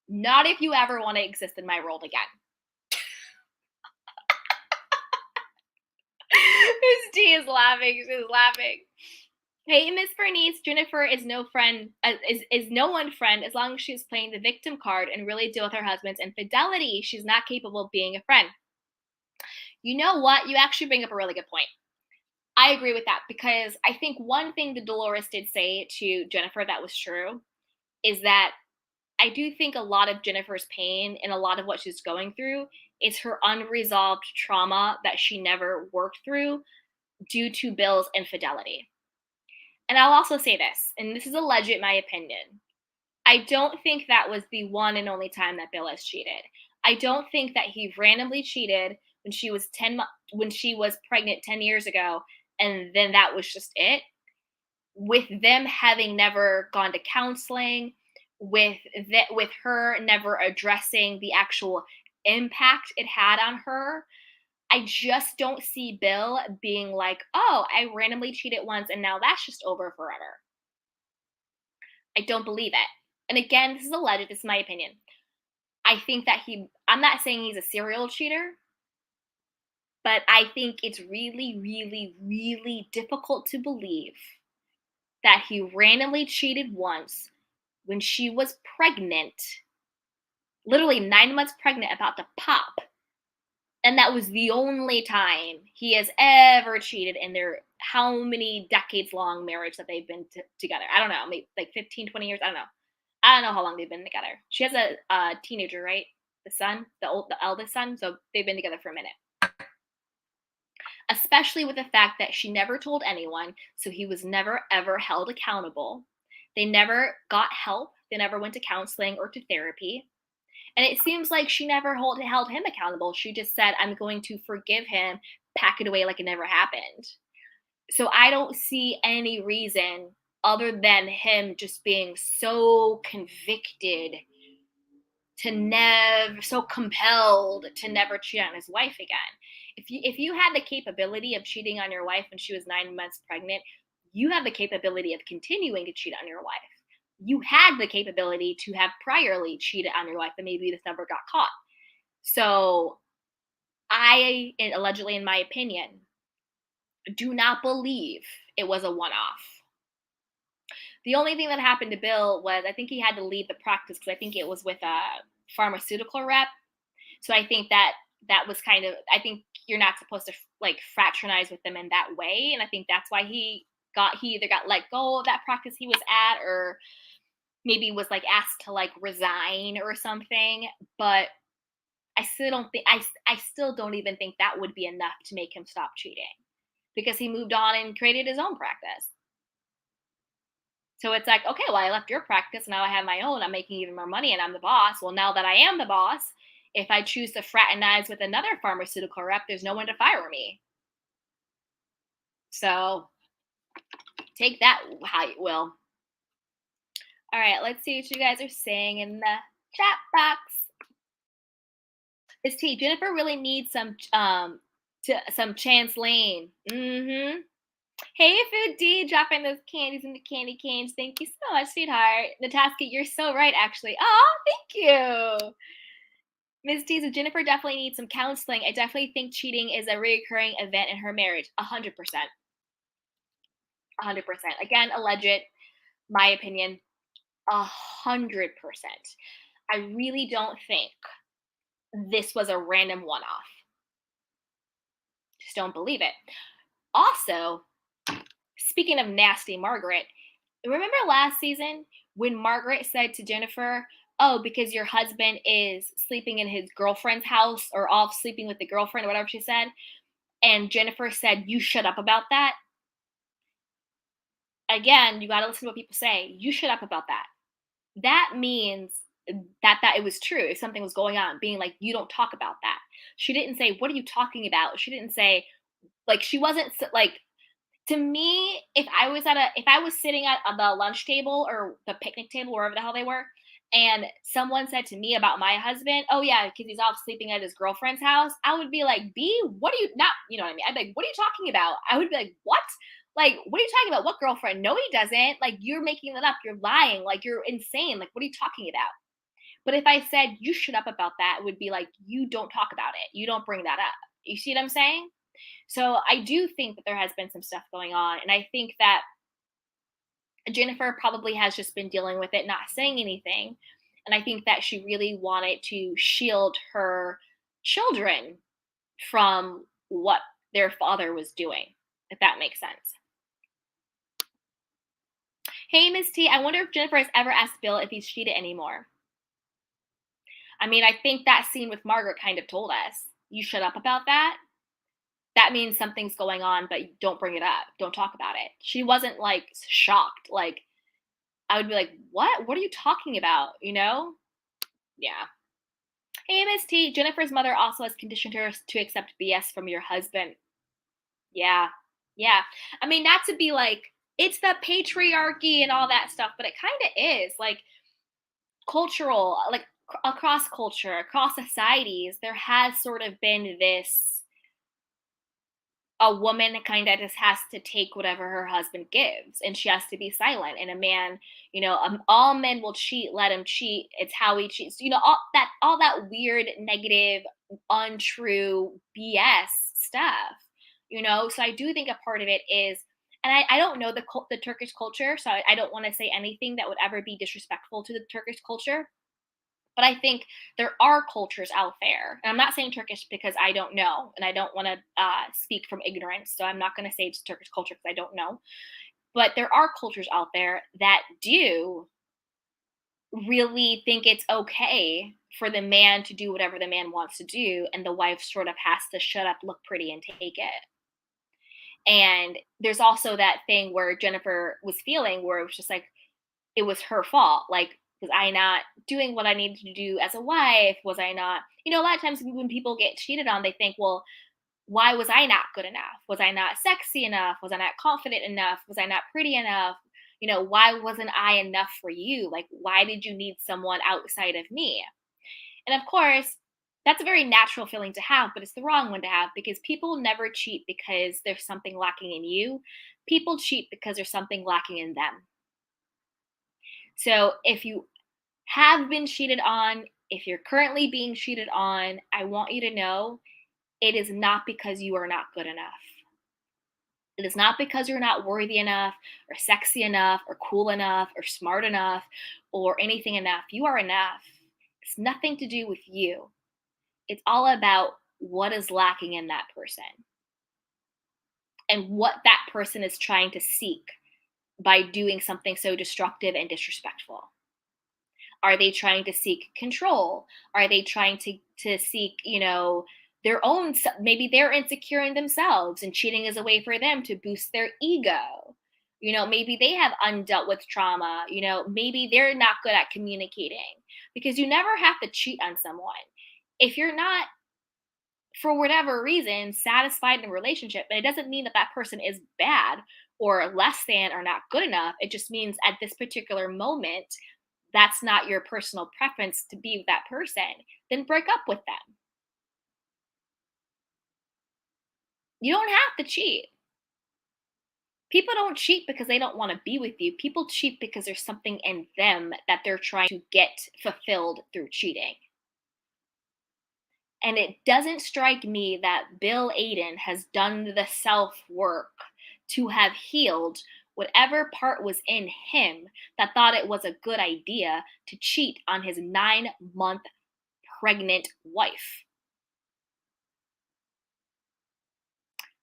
Not if you ever want to exist in my world again. Miss T is laughing. She's laughing. Hey, Miss Bernice, Jennifer is no friend, is no one friend as long as she's playing the victim card and really deal with her husband's infidelity. She's not capable of being a friend. You know what? You actually bring up a really good point. I agree with that because I think one thing that Dolores did say to Jennifer that was true is that I do think a lot of Jennifer's pain and a lot of what she's going through is her unresolved trauma that she never worked through due to Bill's infidelity. And I'll also say this, and this is alleged in my opinion. I don't think that was the one and only time that Bill has cheated. I don't think that he randomly cheated when she was when she was pregnant 10 years ago and then that was just it. With them having never gone to counseling, with her never addressing the actual impact it had on her, I just don't see Bill being like, "Oh, I randomly cheated once and now that's just over forever." I don't believe it. And again, this is alleged, this is my opinion. I think that I'm not saying he's a serial cheater, but I think it's really, really, really difficult to believe that he randomly cheated once when she was pregnant, literally 9 months pregnant, about to pop. And that was the only time he has ever cheated in their how many decades long marriage that they've been together. I don't know, maybe like 15, 20 years. I don't know. I don't know how long they've been together. She has a teenager, right? The son, the eldest son. So they've been together for a minute. Especially with the fact that she never told anyone, so he was never ever held accountable. They never got help. They never went to counseling or to therapy. And it seems like she never held him accountable. She just said, "I'm going to forgive him, pack it away like it never happened." So I don't see any reason other than him just being so convicted to never, so compelled to never cheat on his wife again. If you had the capability of cheating on your wife when she was 9 months pregnant, you have the capability of continuing to cheat on your wife. You had the capability to have priorly cheated on your wife, and maybe this never got caught. So and allegedly, in my opinion, do not believe it was a one-off. The only thing that happened to Bill was I think he had to leave the practice because I think it was with a pharmaceutical rep. So I think that was kind of, I think you're not supposed to like fraternize with them in that way. And I think that's why he either got let go of that practice he was at, or maybe was like asked to like resign or something. But I still don't think, I still don't even think that would be enough to make him stop cheating because he moved on and created his own practice. So it's like, okay, well, I left your practice. Now I have my own. I'm making even more money and I'm the boss. Well, now that I am the boss, if I choose to fraternize with another pharmaceutical rep, there's no one to fire me. So take that how you will. All right, let's see what you guys are saying in the chat box. Miss T, Jennifer really needs some Chance Lane. Mm-hmm. Hey, Food D, dropping those candies in the candy canes. Thank you so much, sweetheart. Natasha, you're so right, actually. Oh, thank you. Ms. T says Jennifer definitely needs some counseling. I definitely think cheating is a recurring event in her marriage. 100%. 100%. Again, alleged, my opinion, 100%. I really don't think this was a random one-off. Just don't believe it. Also, speaking of nasty Margaret, remember last season when Margaret said to Jennifer, "Oh, because your husband is sleeping in his girlfriend's house or off sleeping with the girlfriend," or whatever she said, and Jennifer said, "You shut up about that." Again, you got to listen to what people say. You shut up about that. That means that it was true. If something was going on, being like, "You don't talk about that." She didn't say, "What are you talking about?" She didn't say, like, she wasn't like, to me, if I was sitting at the lunch table or the picnic table, wherever the hell they were, and someone said to me about my husband, "Oh yeah, because he's off sleeping at his girlfriend's house," I would be like, "B, what are you not?" You know what I mean? I'd be like, "What are you talking about?" I would be like, "What? Like, what are you talking about? What girlfriend? No, he doesn't. Like, you're making that up. You're lying. Like, you're insane. Like, what are you talking about?" But if I said, you shut up about that, it would be like, you don't talk about it. You don't bring that up. You see what I'm saying? So I do think that there has been some stuff going on. And I think that Jennifer probably has just been dealing with it, not saying anything. And I think that she really wanted to shield her children from what their father was doing, if that makes sense. Hey, Miss T, I wonder if Jennifer has ever asked Bill if he's cheated anymore. I mean, I think that scene with Margaret kind of told us, you shut up about that. That means something's going on, but don't bring it up. Don't talk about it. She wasn't like shocked. Like, I would be like, what? What are you talking about? You know? Yeah. Hey, Miss T, Jennifer's mother also has conditioned her to accept BS from your husband. Yeah. Yeah. I mean, not to be like, it's the patriarchy and all that stuff, but it kind of is like cultural, like across culture, across societies, there has sort of been this a woman kind of just has to take whatever her husband gives and she has to be silent, and a man, all men will cheat, let him cheat, it's how he cheats, all that weird, negative, untrue BS stuff, so I do think a part of it is, and I don't know the Turkish culture, so I don't want to say anything that would ever be disrespectful to the Turkish culture. But I think there are cultures out there, and I'm not saying Turkish because I don't know, and I don't want to speak from ignorance. So I'm not going to say it's Turkish culture because I don't know. But there are cultures out there that do really think it's okay for the man to do whatever the man wants to do, and the wife sort of has to shut up, look pretty, and take it. And there's also that thing where Jennifer was feeling where it was just like, it was her fault. Like, was I not doing what I needed to do as a wife? Was I not, a lot of times when people get cheated on, they think, well, why was I not good enough? Was I not sexy enough? Was I not confident enough? Was I not pretty enough? Why wasn't I enough for you? Like, why did you need someone outside of me? And of course, that's a very natural feeling to have, but it's the wrong one to have because people never cheat because there's something lacking in you. People cheat because there's something lacking in them. So if you have been cheated on, if you're currently being cheated on, I want you to know it is not because you are not good enough. It is not because you're not worthy enough or sexy enough or cool enough or smart enough or anything enough. You are enough. It's nothing to do with you. It's all about what is lacking in that person and what that person is trying to seek by doing something so destructive and disrespectful. Are they trying to seek control? Are they trying to seek, their own, maybe they're insecure in themselves and cheating is a way for them to boost their ego. Maybe they have undealt with trauma, maybe they're not good at communicating, because you never have to cheat on someone. If you're not, for whatever reason, satisfied in a relationship, it doesn't mean that that person is bad or less than or not good enough. It just means at this particular moment, that's not your personal preference to be with that person. Then break up with them. You don't have to cheat. People don't cheat because they don't want to be with you. People cheat because there's something in them that they're trying to get fulfilled through cheating. And it doesn't strike me that Bill Aiden has done the self-work to have healed whatever part was in him that thought it was a good idea to cheat on his 9-month pregnant wife.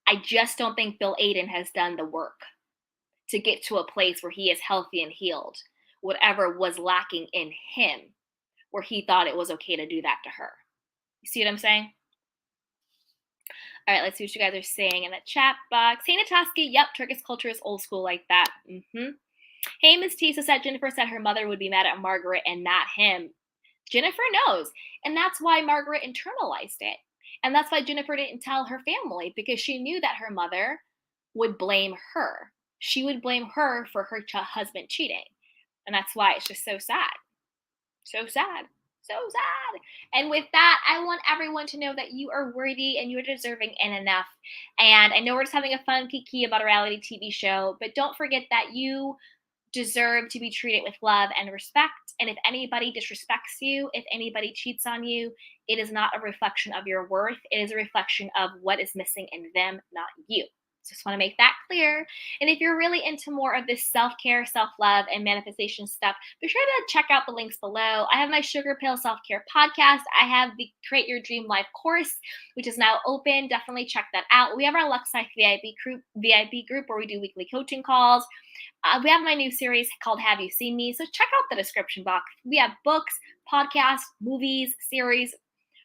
I just don't think Bill Aiden has done the work to get to a place where he is healthy and healed, whatever was lacking in him, where he thought it was okay to do that to her. You see what I'm saying? All right, let's see what you guys are saying in the chat box. Hey, Nataski, yep, Turkish culture is old school like that. Hey, Miss Tisa said Jennifer said her mother would be mad at Margaret and not him. Jennifer knows, and that's why Margaret internalized it. And that's why Jennifer didn't tell her family, because she knew that her mother would blame her. She would blame her for her husband cheating. And that's why it's just so sad. So sad. So sad. And with that, I want everyone to know that you are worthy and you're deserving and enough. And I know we're just having a fun kiki about a reality TV show, but don't forget that you deserve to be treated with love and respect. And if anybody disrespects you, if anybody cheats on you, it is not a reflection of your worth. It is a reflection of what is missing in them, not you. Just want to make that clear. And if you're really into more of this self-care, self-love, and manifestation stuff, be sure to check out the links below. I have my Sugar Pill Self-Care podcast. I have the Create Your Dream Life course, which is now open. Definitely check that out. We have our Lux Life VIP group where we do weekly coaching calls. We have my new series called Have You Seen Me? So check out the description box. We have books, podcasts, movies, series,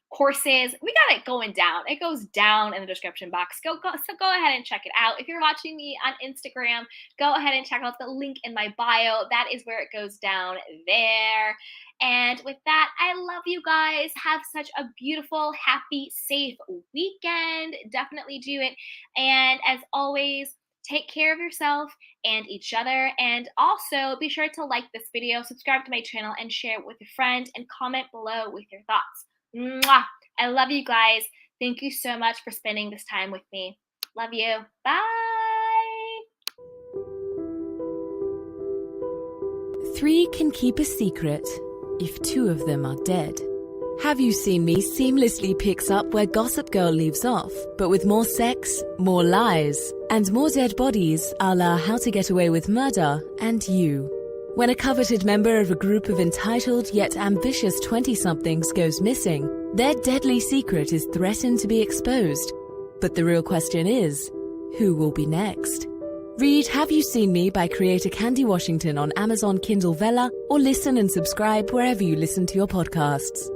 courses. We got it going down. It goes down in the description box. So go ahead and check it out. If you're watching me on Instagram, go ahead and check out the link in my bio. That is where it goes down there. And with that, I love you guys. Have such a beautiful, happy, safe weekend. Definitely do it. And as always, take care of yourself and each other. And also be sure to like this video, subscribe to my channel, and share it with a friend, and comment below with your thoughts. Mwah! I love you guys. Thank you so much for spending this time with me. Love you. Bye. 3 can keep a secret if 2 of them are dead. Have You Seen Me seamlessly picks up where Gossip Girl leaves off, but with more sex, more lies, and more dead bodies a la How to Get Away with Murder and You. When a coveted member of a group of entitled yet ambitious 20-somethings goes missing, their deadly secret is threatened to be exposed. But the real question is, who will be next? Read Have You Seen Me by creator Candy Washington on Amazon Kindle Vella, or listen and subscribe wherever you listen to your podcasts.